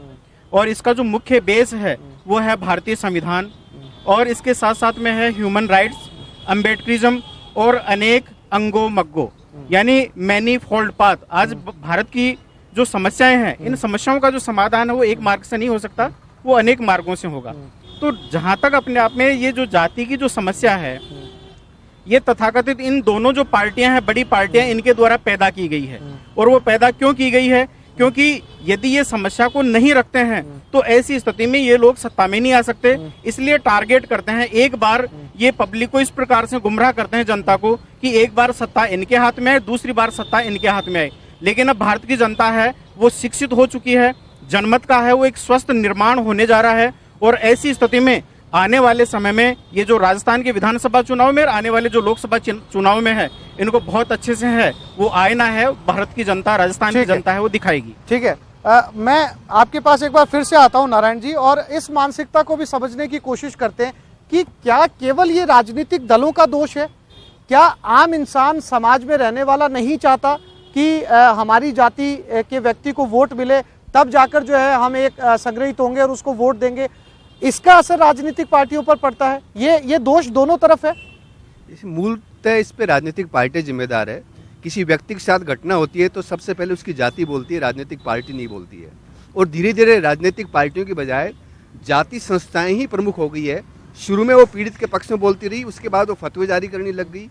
और इसका जो मुख्य बेस है वो है भारतीय संविधान और इसके साथ साथ में है ह्यूमन राइट्स, अम्बेडकरिज्म और अनेक अंगो मग्गो यानी मैनी फोल्ड पाथ। आज भारत की जो समस्याएं हैं, इन समस्याओं का जो समाधान है वो एक मार्ग से नहीं हो सकता, वो अनेक मार्गों से होगा। तो जहां तक अपने आप में ये जो जाति की जो समस्या है, ये तथाकथित इन दोनों जो पार्टियां हैं, बड़ी पार्टियां, इनके द्वारा पैदा की गई है। और वो पैदा क्यों की गई है? क्योंकि यदि ये समस्या को नहीं रखते हैं तो ऐसी स्थिति में ये लोग सत्ता में नहीं आ सकते, इसलिए टारगेट करते हैं। एक बार ये पब्लिक को इस प्रकार से गुमराह करते हैं, जनता को, कि एक बार सत्ता इनके हाथ में आए, दूसरी बार सत्ता इनके हाथ में आए। लेकिन अब भारत की जनता है वो शिक्षित हो चुकी है, जनमत का है वो एक स्वस्थ निर्माण होने जा रहा है और ऐसी स्थिति में आने वाले समय में ये जो राजस्थान के विधानसभा चुनाव में और आने वाले जो लोकसभा चुनाव में है, इनको बहुत अच्छे से है वो आईना है भारत की जनता, राजस्थान की जनता है वो दिखाएगी। ठीक है, मैं आपके पास एक बार फिर से आता हूं नारायण जी, और इस मानसिकता को भी समझने की कोशिश करते हैं कि क्या केवल ये राजनीतिक दलों का दोष है? क्या आम इंसान समाज में रहने वाला नहीं चाहता कि हमारी जाति के व्यक्ति को वोट मिले, तब जाकर जो है हम एक संग्रहित होंगे और उसको वोट देंगे? इसका असर राजनीतिक पार्टियों पर पड़ता है? ये दोष दोनों तरफ है। मूलतः इस पे राजनीतिक पार्टी जिम्मेदार है। किसी व्यक्ति के साथ घटना होती है तो सबसे पहले उसकी जाति बोलती है, राजनीतिक पार्टी नहीं बोलती है। और धीरे धीरे राजनीतिक पार्टियों की बजाय जाति संस्थाएं ही प्रमुख हो गई है। शुरू में वो पीड़ित के पक्ष में बोलती रही, उसके बाद वो फतवे जारी करने लग गई,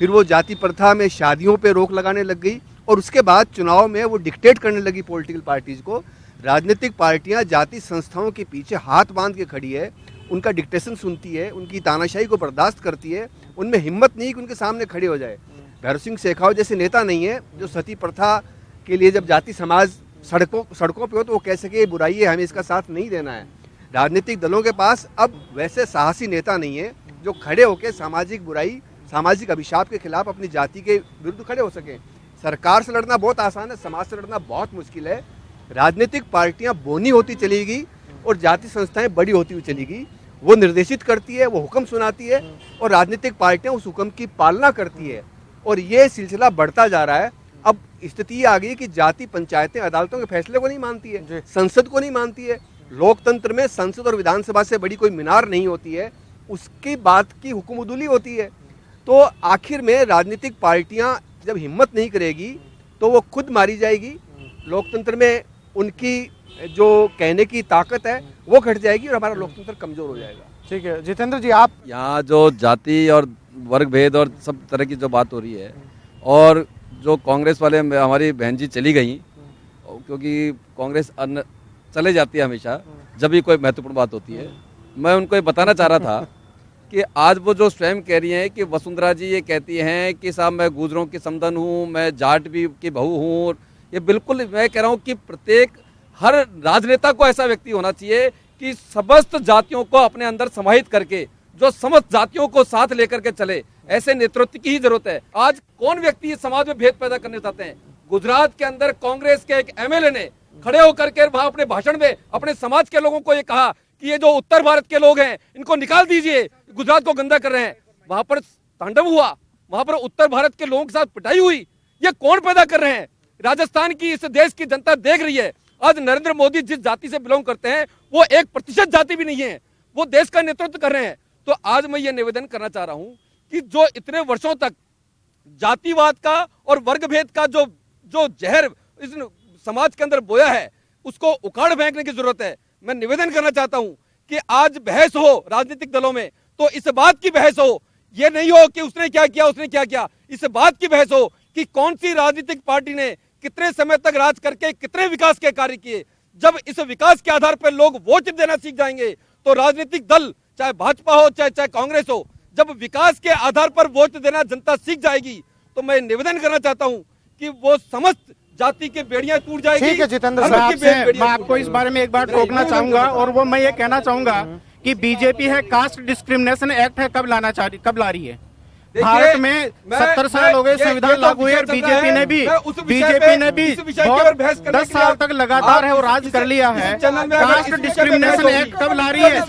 फिर वो जाति प्रथा में शादियों पे रोक लगाने लग गई और उसके बाद चुनाव में वो डिक्टेट करने लगी पॉलिटिकल पार्टीज को। राजनीतिक पार्टियां जाति संस्थाओं के पीछे हाथ बांध के खड़ी है, उनका डिक्टेशन सुनती है, उनकी तानाशाही को बर्दाश्त करती है। उनमें हिम्मत नहीं कि उनके सामने खड़े हो जाए। भैरव सिंह शेखावत जैसे नेता नहीं है जो सती प्रथा के लिए जब जाति समाज सड़कों पे हो तो वो कह सके बुराई है, हमें इसका साथ नहीं देना है। राजनीतिक दलों के पास अब वैसे साहसी नेता नहीं है जो खड़े होकर सामाजिक बुराई, सामाजिक अभिशाप के खिलाफ अपनी जाति के विरुद्ध खड़े हो सके। सरकार से लड़ना बहुत आसान है, समाज से लड़ना बहुत मुश्किल है। राजनीतिक पार्टियां बोनी होती चलेगी और जाति संस्थाएं बड़ी होती हुई चलेगी। वो निर्देशित करती है, वो हुक्म सुनाती है और राजनीतिक पार्टियां उस हुक्म की पालना करती है और ये सिलसिला बढ़ता जा रहा है। अब स्थिति ये आ गई कि जाति पंचायतें अदालतों के फैसले को नहीं मानती है, संसद को नहीं मानती है। लोकतंत्र में संसद और विधानसभा से बड़ी कोई मीनार नहीं होती है, उसकी बात की हुक्मउदुली होती है। तो आखिर में राजनीतिक पार्टियां जब हिम्मत नहीं करेगी तो वो खुद मारी जाएगी। लोकतंत्र में उनकी जो कहने की ताकत है वो घट जाएगी और हमारा लोकतंत्र कमजोर हो जाएगा। ठीक है जितेंद्र जी, आप यहाँ जो जाति और वर्ग भेद और सब तरह की जो बात हो रही है और जो कांग्रेस वाले हमारी बहन जी चली गई, क्योंकि कांग्रेस चले जाती है हमेशा जब भी कोई महत्वपूर्ण बात होती है। मैं उनको ये बताना चाह रहा था कि आज वो जो स्वयं कह रही हैं कि वसुंधरा जी ये कहती हैं कि साहब मैं गुजरों की समधन हूँ, मैं जाट भी की बहू हूँ, ये बिल्कुल मैं कह रहा हूँ कि प्रत्येक हर राजनेता को ऐसा व्यक्ति होना चाहिए कि समस्त जातियों को अपने अंदर समाहित करके जो समस्त जातियों को साथ लेकर के चले, ऐसे नेतृत्व की ही जरूरत है। आज कौन व्यक्ति इस समाज में भेद पैदा करने चाहते हैं? गुजरात के अंदर कांग्रेस के एक एमएलए ने खड़े होकर के वहां अपने भाषण में अपने समाज के लोगों को ये कहा कि ये जो उत्तर भारत के लोग हैं इनको निकाल दीजिए, गुजरात को गंदा कर रहे हैं। वहां पर तांडव हुआ, वहां पर उत्तर भारत के लोगों के साथ पिटाई हुई। ये कौन पैदा कर रहे हैं? राजस्थान की इस देश की जनता देख रही है। आज नरेंद्र मोदी जिस जाति से बिलोंग करते हैं वो 1% जाति भी नहीं है, वो देश का नेतृत्व कर रहे हैं। तो आज मैं ये निवेदन करना चाह रहा हूं कि जो इतने वर्षों तक जातिवाद का और वर्ग भेद का जो जहर इस समाज के अंदर बोया है उसको उखाड़ फेंकने की जरूरत है। मैं निवेदन करना चाहता हूं कि आज बहस हो राजनीतिक दलों में तो इस बात की बहस हो, ये नहीं हो कि उसने क्या किया उसने क्या किया, इस बात की बहस हो कि कौन सी राजनीतिक पार्टी ने कितने समय तक राज करके कितने विकास के कार्य किए। जब इस विकास के आधार पर लोग वोट देना सीख जाएंगे तो राजनीतिक दल चाहे भाजपा हो चाहे कांग्रेस हो, जब विकास के आधार पर वोट देना जनता सीख जाएगी तो मैं निवेदन करना चाहता हूं कि वो समस्त जाति के बेड़ियां टूट जाएगी। ठीक है जितेंद्र साहब, मैं आपको इस बारे में एक बार टोकना चाहूंगा और वो मैं ये कहना चाहूंगा कि बीजेपी है कास्ट डिस्क्रिमिनेशन एक्ट है कब ला रही है? भारत में 70 साल हो गए संविधान लागू हुए, बीजेपी ने भी 10 साल तक लगातार है वो राज कर लिया है। कास्ट डिस्क्रिमिनेशन एक्ट कब ला रही है?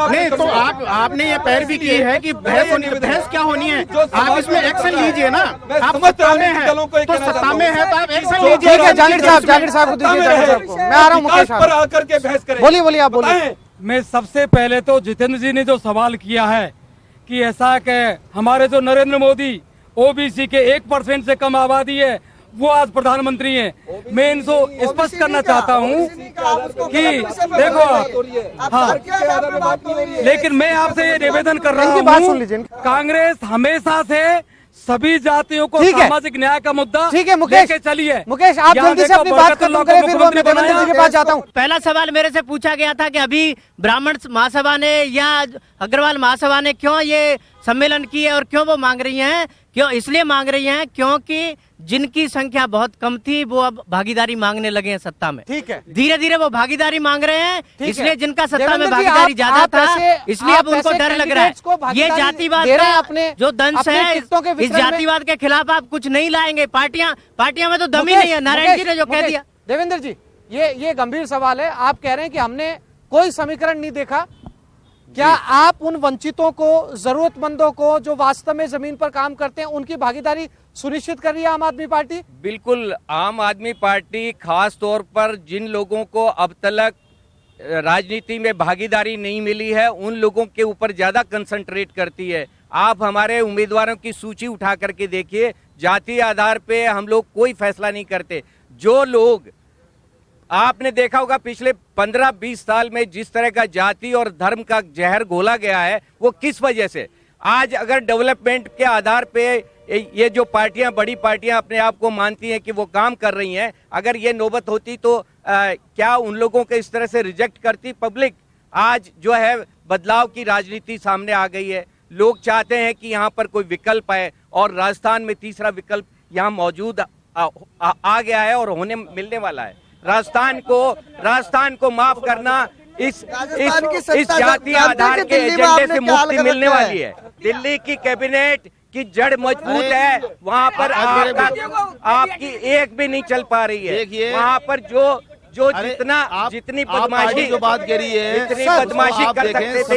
नहीं तो आपने ये पैरवी की है कि बहस क्या होनी है? आप इसमें एक्शन लीजिए ना, आप सत्ता में है तो सत्ता में है तो आप एक्शन लीजिए। जाकिर साहब को दीजिए, जाकिर साहब को। मैं आ रहा हूँ मुकेश पर आकर के बहस करें। बोलिए आप बोलिए। मैं सबसे पहले तो जितेंद्र जी ने जो सवाल किया है कि ऐसा कि हमारे जो नरेंद्र मोदी ओबीसी के 1% से कम आबादी है वो आज प्रधानमंत्री हैं, मैं इनको स्पष्ट करना चाहता हूं कि देखो हाँ, लेकिन मैं आपसे ये निवेदन कर रहा हूं, कांग्रेस हमेशा से सभी जातियों को सामाजिक न्याय का मुद्दा ठीक है मुकेश, चलिए मुकेश आप जल्दी से अपनी बात खत्म करें, फिर मैं देवेंद्र जी के पास जाता हूं। पहला सवाल मेरे से पूछा गया था कि अभी ब्राह्मण महासभा ने या अग्रवाल महासभा ने क्यों ये सम्मेलन की है और क्यों वो मांग रही हैं? क्यों इसलिए मांग रही हैं क्योंकि जिनकी संख्या बहुत कम थी वो अब भागीदारी मांगने लगे हैं सत्ता में। ठीक है, धीरे धीरे वो भागीदारी मांग रहे हैं, इसलिए जिनका सत्ता में भागीदारी ज्यादा था इसलिए अब उनको डर लग रहा है। ये जातिवाद का जो दंश है, इस जातिवाद के खिलाफ आप कुछ नहीं लाएंगे। पार्टियां में तो दम ही नहीं है। नारायण जी ने जो कह दिया। देवेंद्र जी ये गंभीर सवाल है। आप कह रहे हैं कि हमने कोई समीकरण नहीं देखा, क्या आप उन वंचितों को, जरूरतमंदों को जो वास्तव में जमीन पर काम करते हैं उनकी भागीदारी सुनिश्चित कर रही है आम आदमी पार्टी? बिल्कुल, आम आदमी पार्टी खास तौर पर जिन लोगों को अब तक राजनीति में भागीदारी नहीं मिली है उन लोगों के ऊपर ज्यादा कंसंट्रेट करती है। आप हमारे उम्मीदवारों की सूची उठा करके देखिए, जाति आधार पे हम लोग कोई फैसला नहीं करते। जो लोग आपने देखा होगा पिछले 15-20 साल में जिस तरह का जाति और धर्म का जहर घोला गया है वो किस वजह से? आज अगर डेवलपमेंट के आधार पे ये जो पार्टियां, बड़ी पार्टियां अपने आप को मानती हैं कि वो काम कर रही हैं, अगर ये नौबत होती तो क्या उन लोगों के इस तरह से रिजेक्ट करती पब्लिक? आज जो है बदलाव की राजनीति सामने आ गई है। लोग चाहते हैं कि यहाँ पर कोई विकल्प है और राजस्थान में तीसरा विकल्प यहाँ मौजूद आ गया है और होने मिलने वाला है। राजस्थान को माफ करना इस जातीय आधार के एजेंडे से मुक्ति मिलने वाली है। दिल्ली की कैबिनेट की जड़ मजबूत है, वहाँ पर आपकी एक भी नहीं चल पा रही है। वहाँ पर जो जितनी बदमाशी जो बात कह रही है, जितनी बदमाशी कर सकते थे,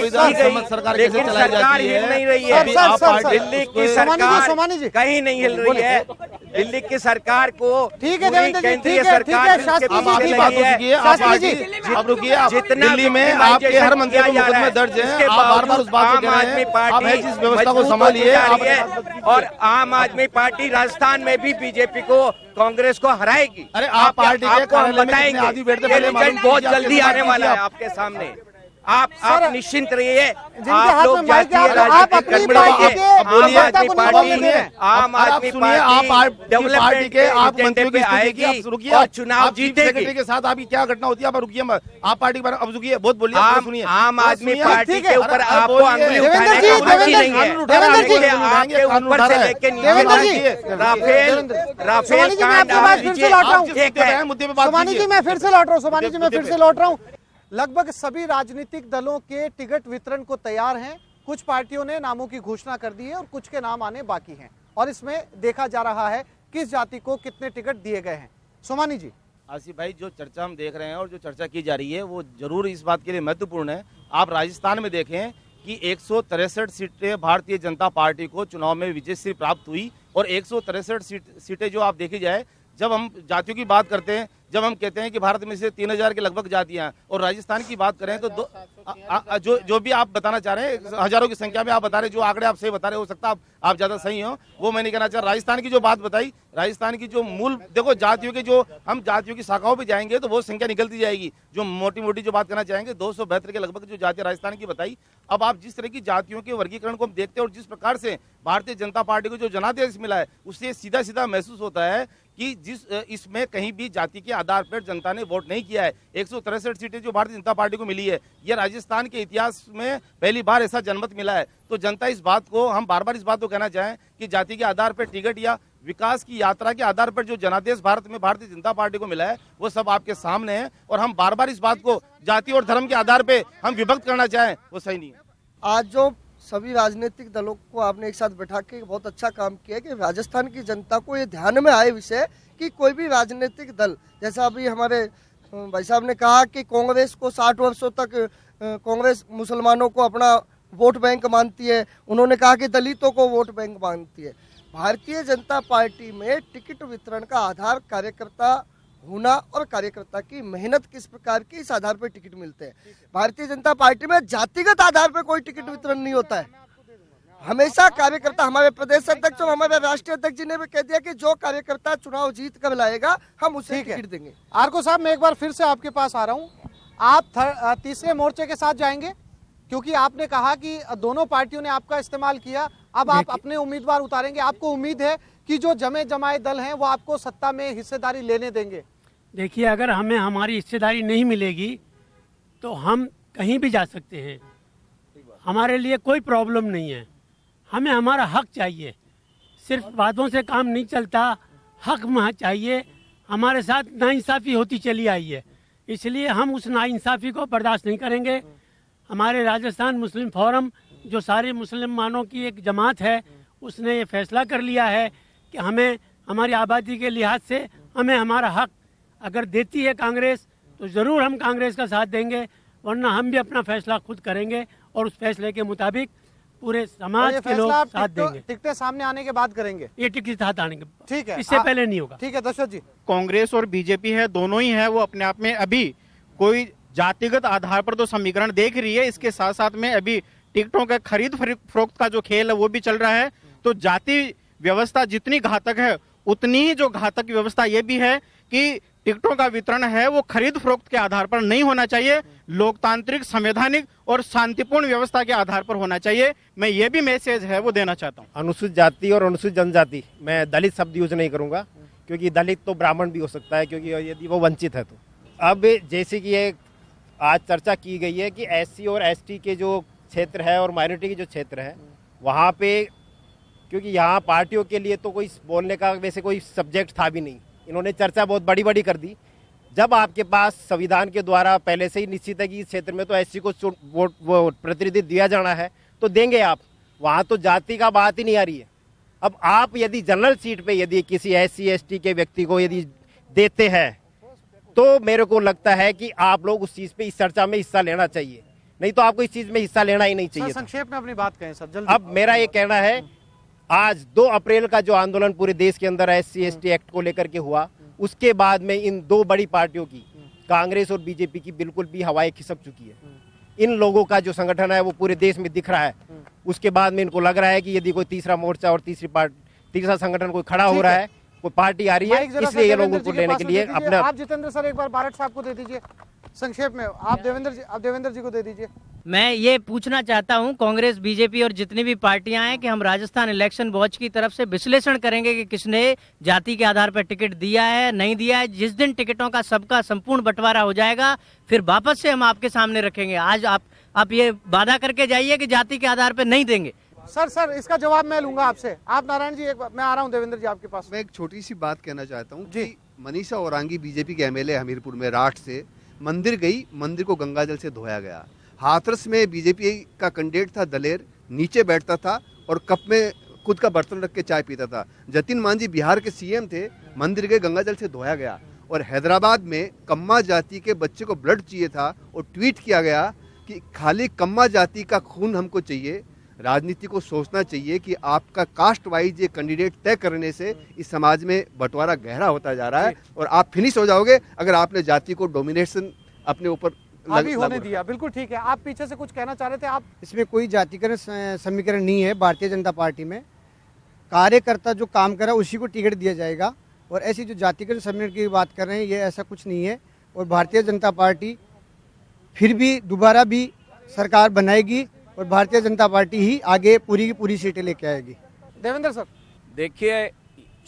लेकिन सरकार हिल नहीं रही है। दिल्ली की सरकार कहीं नहीं हिल रही है। दिल्ली की सरकार को केंद्रीय सरकार जितना दिल्ली में आपके हर मंत्री को मुकदमे दर्ज है, आप बार-बार उस बात को कह रहे हैं। आप इस व्यवस्था को संभालिए। और आम आदमी पार्टी राजस्थान में भी बीजेपी को, कांग्रेस को हराएगी। अरे आप पार्टी के आपको हम बताएंगे, रिजल्ट बहुत जल्दी आने वाला है आपके सामने। आप निश्चिंत रहिए। आप लोग आप अपनी पार्टी पार्टी आम आदमी पार्टी डेवलपमेंट के आप मंत्रियों की आएगी और चुनाव जीतेगी। के साथ आपकी क्या घटना होती है? आप रुकिए, आप पार्टी के बारे में अब रुकिए, बहुत बोलिए, सुनिए। आम आदमी पार्टी के ऊपर आपको अंगुली उठाने की अनुमति नहीं है। आपके ऊपर से लेके राफेल सोमानी जी मैं फिर से लौट रहा हूँ। लगभग सभी राजनीतिक दलों के टिकट वितरण को तैयार हैं। कुछ पार्टियों ने नामों की घोषणा कर दी है और कुछ के नाम आने बाकी हैं और इसमें देखा जा रहा है किस जाति को कितने टिकट दिए गए हैं। सोमानी जी। आसिफ भाई, जो चर्चा हम देख रहे हैं और जो चर्चा की जा रही है वो जरूर इस बात के लिए महत्वपूर्ण है। आप राजस्थान में देखें कि 163 सीटें भारतीय जनता पार्टी को चुनाव में विजयश्री प्राप्त हुई और 163 सीटें जो आप देखी जाए, जब हम जातियों की बात करते हैं, जब हम कहते हैं कि भारत में से 3000 के लगभग जातियां हैं और राजस्थान की बात करें तो जो भी आप बताना चाह रहे हैं, हजारों की संख्या में आप बता रहे हैं, जो आंकड़े आप सही बता रहे हो सकता है आप ज्यादा सही हो, वो मैं नहीं कहना चाह रहा। राजस्थान की जो बात बताई, राजस्थान की जो मूल देखो जातियों के, जो हम जातियों की शाखाओं पे जाएंगे तो वो संख्या निकलती जाएगी। जो मोटी मोटी जो बात करना चाहेंगे 272 के लगभग जो जातियां राजस्थान की बताई। अब आप जिस तरह की जातियों के वर्गीकरण को हम देखते हैं और जिस प्रकार से भारतीय जनता पार्टी को जो जनादेश मिला है, उससे सीधा सीधा महसूस होता है कि इसमें कहीं भी जाति के आधार पर जनता ने वोट नहीं किया है। 163 सीटें जो भारतीय जनता पार्टी को मिली है, यह राजस्थान के इतिहास में पहली बार ऐसा जनमत मिला है। तो जनता इस बात को, हम बार बार इस बात को कहना चाहें कि जाति के आधार पर टिकट या विकास की यात्रा के आधार पर जो जनादेश भारत में भारतीय जनता पार्टी को मिला है वो सब आपके सामने है और हम बार बार इस बात को जाति और धर्म के आधार पर हम विभक्त करना चाहें वो सही नहीं है। आज जो सभी राजनीतिक दलों को आपने एक साथ बैठा के बहुत अच्छा काम किया कि राजस्थान की जनता को ये ध्यान में आए विषय कि कोई भी राजनीतिक दल, जैसा अभी हमारे भाई साहब ने कहा कि कांग्रेस को 60 वर्षों तक कांग्रेस मुसलमानों को अपना वोट बैंक मानती है, उन्होंने कहा कि दलितों को वोट बैंक मानती है। भारतीय जनता पार्टी में टिकट वितरण का आधार कार्यकर्ता होना और कार्यकर्ता की मेहनत किस प्रकार की, इस आधार पर टिकट मिलते हैं। भारतीय जनता पार्टी में जातिगत आधार पर कोई टिकट वितरण नहीं होता है। हमेशा कार्यकर्ता, हमारे प्रदेश अध्यक्ष और हमारे राष्ट्रीय अध्यक्ष जी ने भी कह दिया कि जो कार्यकर्ता चुनाव जीत कर लाएगा हम उसे टिकट देंगे। आरको साहब, मैं एक बार फिर से आपके पास आ रहा हूँ। आप तीसरे मोर्चे के साथ जाएंगे क्योंकि आपने कहा कि दोनों पार्टियों ने आपका इस्तेमाल किया, अब आप अपने उम्मीदवार उतारेंगे। आपको उम्मीद है कि जो जमे जमाए दल हैं वो आपको सत्ता में हिस्सेदारी लेने देंगे? देखिए, अगर हमें हमारी हिस्सेदारी नहीं मिलेगी तो हम कहीं भी जा सकते हैं, हमारे लिए कोई प्रॉब्लम नहीं है। हमें हमारा हक चाहिए, सिर्फ वादों से काम नहीं चलता, हक चाहिए। हमारे साथ नाइंसाफ़ी होती चली आई है, इसलिए हम उस नाइंसाफ़ी को बर्दाश्त नहीं करेंगे। हमारे राजस्थान मुस्लिम फोरम, जो सारे मुसलमानों की एक जमात है, उसने ये फैसला कर लिया है कि हमें हमारी आबादी के लिहाज से हमें हमारा हक अगर देती है कांग्रेस तो ज़रूर हम कांग्रेस का साथ देंगे, वरना हम भी अपना फैसला खुद करेंगे और उस फैसले के मुताबिक पूरे समाज के लोग साथ देंगे। टिकटें सामने आने के बाद करेंगे? ये टिकट साथ आने के, ठीक है, इससे पहले नहीं होगा। ठीक है दशरथ जी। कांग्रेस और बीजेपी है, दोनों ही है, वो अपने आप में अभी कोई जातिगत आधार पर तो समीकरण देख रही है, इसके साथ साथ में अभी टिकटों का खरीद फरोख्त का जो खेल है वो भी चल रहा है। तो जाति व्यवस्था जितनी घातक है उतनी ही जो घातक व्यवस्था ये भी है कि टिकटों का वितरण है वो खरीद फरोख्त के आधार पर नहीं होना चाहिए, लोकतांत्रिक, संवैधानिक और शांतिपूर्ण व्यवस्था के आधार पर होना चाहिए। मैं ये भी मैसेज है वो देना चाहता हूँ। अनुसूचित जाति और अनुसूचित जनजाति, मैं दलित शब्द यूज नहीं करूंगा क्योंकि दलित तो ब्राह्मण भी हो सकता है, क्योंकि यदि वो वंचित है तो। अब जैसे कि ये आज चर्चा की गई है कि SC और ST के जो क्षेत्र है और माइनॉरिटी के जो क्षेत्र है वहाँ पे, क्योंकि यहाँ पार्टियों के लिए तो कोई बोलने का वैसे कोई सब्जेक्ट था भी नहीं, इन्होंने चर्चा बहुत बड़ी बड़ी कर दी। जब आपके पास संविधान के द्वारा पहले से ही निश्चित है कि इस क्षेत्र में तो SC को वोट प्रतिनिधित्व दिया जाना है तो देंगे आप, वहाँ तो जाति का बात ही नहीं आ रही है। अब आप यदि जनरल सीट पे यदि किसी SC ST के व्यक्ति को यदि देते हैं तो मेरे को लगता है कि आप लोग उस चीज पे, इस चर्चा में हिस्सा लेना चाहिए, नहीं तो आपको इस चीज में हिस्सा लेना ही नहीं चाहिए। संक्षेप में अपनी बात कहें सर जल्दी। अब मेरा ये कहना है, आज 2 अप्रैल का जो आंदोलन पूरे देश के अंदर SC ST एक्ट को लेकर के हुआ, उसके बाद में इन 2 बड़ी पार्टियों की, कांग्रेस और बीजेपी की, बिल्कुल भी हवाएं खिसक चुकी है। इन लोगों का जो संगठन है वो पूरे देश में दिख रहा है। उसके बाद में इनको लग रहा है कि यदि कोई तीसरा मोर्चा और तीसरा संगठन कोई खड़ा हो रहा है, कोई पार्टी आ रही है, इसलिए ये लोगों को लेने के लिए अपना। आप जितेंद्र सर एक बार बारट साहब को दे दीजिए। संक्षेप में आप देवेंद्र जी को दे दीजिए। मैं ये पूछना चाहता हूं कांग्रेस, बीजेपी और जितनी भी पार्टियां हैं कि हम राजस्थान इलेक्शन वॉच की तरफ से विश्लेषण करेंगे कि किसने जाति के आधार पर टिकट दिया है, नहीं दिया है। जिस दिन टिकटों का सबका संपूर्ण बंटवारा हो जाएगा फिर वापस से हम आपके सामने रखेंगे। आज आप ये वादा करके जाइए कि जाति के आधार पर नहीं देंगे। सर इसका जवाब मैं लूंगा आपसे। आप नारायण जी, मैं आ रहा हूं देवेंद्र जी आपके पास। मैं एक छोटी सी बात कहना चाहता हूं कि मनीषा औरांगी बीजेपी के एमएलए हमीरपुर में राठ से मंदिर गई, मंदिर को गंगा जल से धोया गया। हाथरस में बीजेपी का कैंडिडेट था दलेर, नीचे बैठता था और कप में खुद का बर्तन रख के चाय पीता था। जतिन मांझी बिहार के सीएम थे, मंदिर के गंगा जल से धोया गया। और हैदराबाद में कम्मा जाति के बच्चे को ब्लड चाहिए था और ट्वीट किया गया कि खाली कम्मा जाति का खून हमको चाहिए। राजनीति को सोचना चाहिए कि आपका कास्ट वाइज ये कैंडिडेट तय करने से इस समाज में बंटवारा गहरा होता जा रहा है और आप फिनिश हो जाओगे अगर आपने जाति को डोमिनेशन अपने ऊपर अभी होने दिया। बिल्कुल ठीक है। आप पीछे से कुछ कहना चाह रहे थे आप? इसमें कोई जातिकरण समीकरण नहीं है। भारतीय जनता पार्टी में कार्यकर्ता जो काम कर रहा है उसी को टिकट दिया जाएगा और ऐसी जो जातिकरण समीकरण की बात कर रहे हैं ये ऐसा कुछ नहीं है। और भारतीय जनता पार्टी फिर भी दोबारा भी सरकार बनाएगी और भारतीय जनता पार्टी ही आगे पूरी की पूरी सीटें लेके आएगी। देवेंद्र सर, देखिए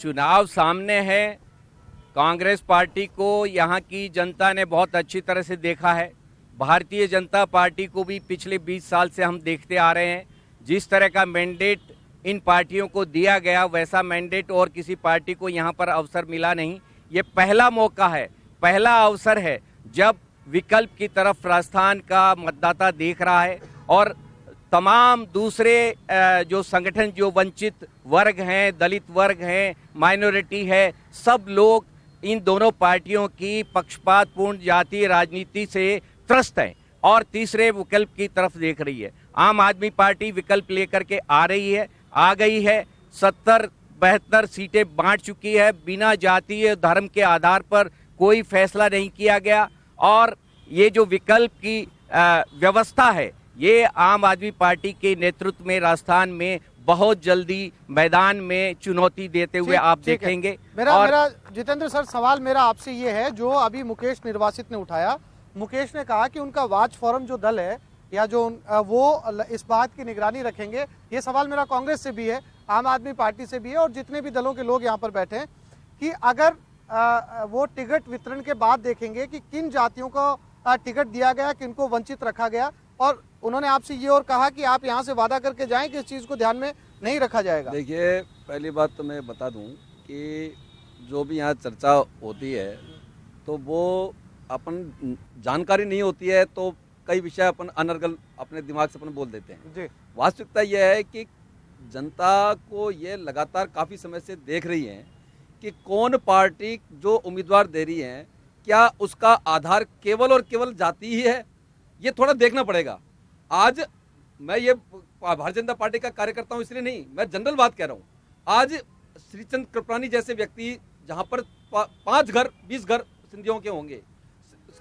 चुनाव सामने है। कांग्रेस पार्टी को यहाँ की जनता ने बहुत अच्छी तरह से देखा है। भारतीय जनता पार्टी को भी पिछले 20 साल से हम देखते आ रहे हैं। जिस तरह का मैंडेट इन पार्टियों को दिया गया वैसा मैंडेट और किसी पार्टी को यहाँ पर अवसर मिला नहीं। ये पहला मौका है, पहला अवसर है जब विकल्प की तरफ राजस्थान का मतदाता देख रहा है और तमाम दूसरे जो संगठन, जो वंचित वर्ग हैं, दलित वर्ग हैं, माइनॉरिटी है, सब लोग इन दोनों पार्टियों की पक्षपातपूर्ण जातीय राजनीति से त्रस्त हैं और तीसरे विकल्प की तरफ देख रही है। आम आदमी पार्टी विकल्प लेकर के आ गई है। 70-72 सीटें बांट चुकी है। बिना जातीय धर्म के आधार पर कोई फैसला नहीं किया गया और ये जो विकल्प की व्यवस्था है ये आम आदमी पार्टी के नेतृत्व में राजस्थान में बहुत जल्दी मैदान में चुनौती देते हुए आप देखेंगे। मेरा जितेंद्र सर सवाल मेरा आपसे ये है जो अभी मुकेश निर्वासित ने उठाया। मुकेश ने कहा कि उनका वाच फोरम जो दल है या जो वो इस बात की निगरानी रखेंगे। ये सवाल मेरा कांग्रेस से भी है, आम आदमी पार्टी से भी है और जितने भी दलों के लोग यहाँ पर बैठे हैं कि अगर वो टिकट वितरण के बाद देखेंगे कि किन जातियों को टिकट दिया गया, किनको वंचित रखा गया। और उन्होंने आपसे ये और कहा कि आप यहाँ से वादा करके जाएं कि इस चीज़ को ध्यान में नहीं रखा जाएगा। देखिए, पहली बात तो मैं बता दूं कि जो भी यहाँ चर्चा होती है तो वो अपन जानकारी नहीं होती है तो कई विषय अपन अनर्गल अपने दिमाग से अपन बोल देते हैं। वास्तविकता यह है कि जनता को ये लगातार काफ़ी समय से देख रही है कि कौन पार्टी जो उम्मीदवार दे रही है क्या उसका आधार केवल और केवल जाति ही है, ये थोड़ा देखना पड़ेगा। आज मैं ये भारतीय जनता पार्टी का कार्यकर्ता हूँ इसलिए नहीं, मैं जनरल बात कह रहा हूँ। आज श्रीचंद कृपलानी जैसे व्यक्ति जहाँ पर 5 घर 20 घर सिंधियों के होंगे,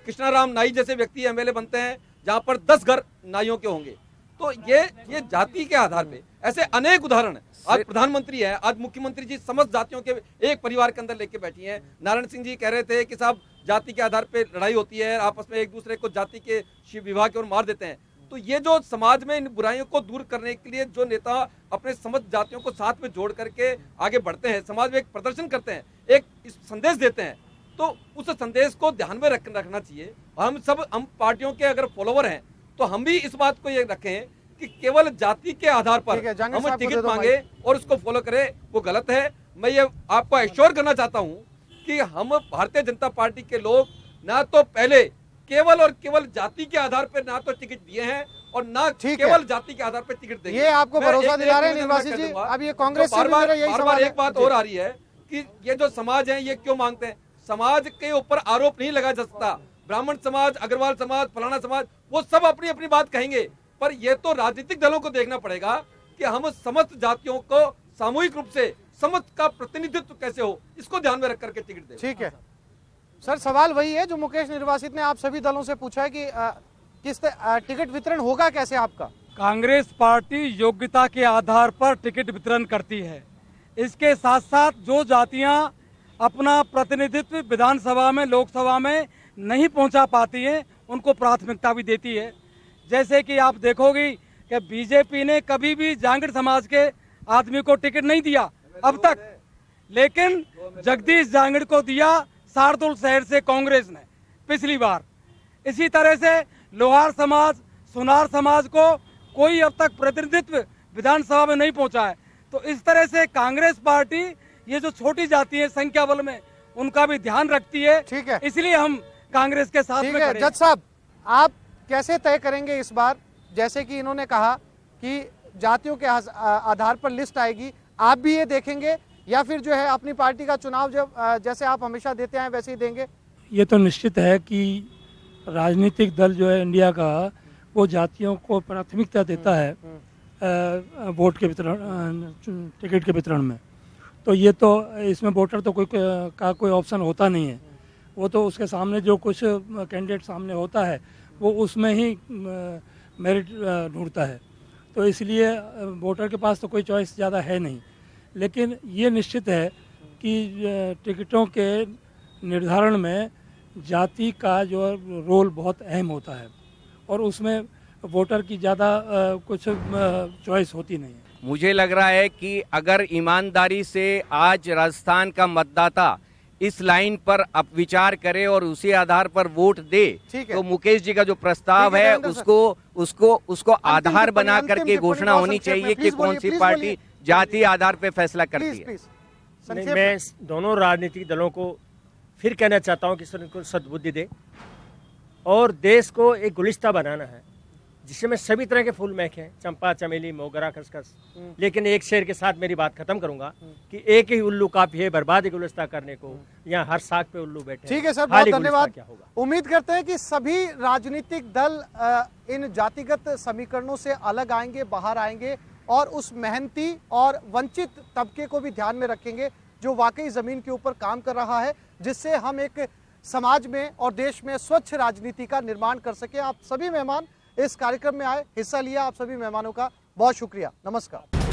कृष्णाराम नाई जैसे व्यक्ति एमएलए बनते हैं जहाँ पर 10 घर नाइयों के होंगे। तो ये जाति के आधार पे ऐसे अनेक उदाहरण है। आज प्रधानमंत्री है, आज मुख्यमंत्री जी समस्त जातियों के एक परिवार के अंदर लेके बैठी हैं। नारायण सिंह जी कह रहे थे कि साहब जाति के आधार पे लड़ाई होती है, आपस में एक दूसरे को जाति के शिव विवाह की ओर मार देते हैं। तो ये जो समाज में इन बुराइयों को दूर करने के लिए जो नेता अपने समस्त जातियों को साथ में जोड़ करके आगे बढ़ते हैं, समाज में एक प्रदर्शन करते हैं, एक संदेश देते हैं, तो उस संदेश को ध्यान में रखना चाहिए। हम पार्टियों के अगर फॉलोवर हैं तो हम भी इस बात को ये रखें कि केवल जाति के आधार पर हम टिकट मांगे और उसको फॉलो करें, वो गलत है। मैं ये आपको एश्योर करना चाहता हूँ कि हम भारतीय जनता पार्टी के लोग ना तो पहले केवल और केवल जाति के आधार पर ना तो टिकट दिए हैं और ना केवल जाति के आधार पर टिकट देंगे। ये आपको भरोसा दिला रहे हैं निर्वासी जी। अब ये कांग्रेस से बार एक बात और आ रही है कि ये जो समाज है ये क्यों मांगते हैं। समाज के ऊपर आरोप नहीं लगाया जा सकता। ब्राह्मण समाज, अग्रवाल समाज, फलाना समाज, वो सब अपनी अपनी बात कहेंगे, पर ये तो राजनीतिक दलों को देखना पड़ेगा कि हम समस्त जातियों को सामूहिक रूप से समस्त का प्रतिनिधित्व कैसे हो, इसको ध्यान में रख करके टिकट दें। ठीक है सर, सवाल वही है जो मुकेश निर्वासित ने आप सभी दलों से पूछा है कि किस टिकट वितरण होगा कैसे आपका। कांग्रेस पार्टी योग्यता के आधार पर टिकट वितरण करती है। इसके साथ साथ जो जातियां अपना प्रतिनिधित्व विधानसभा में, लोकसभा में नहीं पहुंचा पाती है उनको प्राथमिकता भी देती है। जैसे कि आप देखोगे कि बीजेपी ने कभी भी जांगड़ समाज के आदमी को टिकट नहीं दिया अब तक, लेकिन जगदीश जांगड़ को दिया शार्दुल शहर से कांग्रेस ने पिछली बार। इसी तरह से लोहार समाज, सुनार समाज को कोई अब तक प्रतिनिधित्व विधानसभा में नहीं पहुंचा है। तो इस तरह से कांग्रेस पार्टी ये जो छोटी जाति है संख्या बल में, उनका भी ध्यान रखती है। ठीक है, इसलिए हम कांग्रेस के साथ में खड़े हैं। जज साहब, आप कैसे तय करेंगे इस बार, जैसे कि इन्होंने कहा कि जातियों के आधार पर लिस्ट आएगी, आप भी ये देखेंगे या फिर जो है अपनी पार्टी का चुनाव जब जैसे आप हमेशा देते हैं वैसे ही देंगे? ये तो निश्चित है कि राजनीतिक दल जो है इंडिया का वो जातियों को प्राथमिकता देता है वोट के वितरण, टिकट के वितरण में। तो ये तो इसमें वोटर तो कोई ऑप्शन होता नहीं है, वो तो उसके सामने जो कुछ कैंडिडेट सामने होता है वो उसमें ही मेरिट ढूंढता है। तो इसलिए वोटर के पास तो कोई चॉइस ज़्यादा है नहीं। लेकिन ये निश्चित है कि टिकटों के निर्धारण में जाति का जो रोल बहुत अहम होता है और उसमें वोटर की ज़्यादा कुछ चॉइस होती नहीं है। मुझे लग रहा है कि अगर ईमानदारी से आज राजस्थान का मतदाता इस लाइन पर अब विचार करे और उसी आधार पर वोट दे, तो मुकेश जी का जो प्रस्ताव है उसको आधार बना करके घोषणा होनी चाहिए कि कौन सी पार्टी जाति आधार पे फैसला करती है। नहीं, मैं दोनों राजनीतिक दलों को फिर कहना चाहता हूं कि इनको सद्बुद्धि दे और देश को एक गुलिस्ता बनाना है जिसमें सभी तरह के फूल महके, चंपा, चमेली, मोगरा, खसखस। लेकिन एक शेर के साथ मेरी बात खत्म करूंगा कि एक ही उल्लू काफी है बर्बाद गुलिस्ता करने को, यहाँ हर साग पे उल्लू बैठे। ठीक है सर, बहुत धन्यवाद। उम्मीद करते हैं कि सभी राजनीतिक दल इन जातिगत समीकरणों से अलग आएंगे, बाहर आएंगे और उस मेहनती और वंचित तबके को भी ध्यान में रखेंगे जो वाकई जमीन के ऊपर काम कर रहा है, जिससे हम एक समाज में और देश में स्वच्छ राजनीति का निर्माण कर सके। आप सभी मेहमान इस कार्यक्रम में आए, हिस्सा लिया, आप सभी मेहमानों का बहुत शुक्रिया। नमस्कार।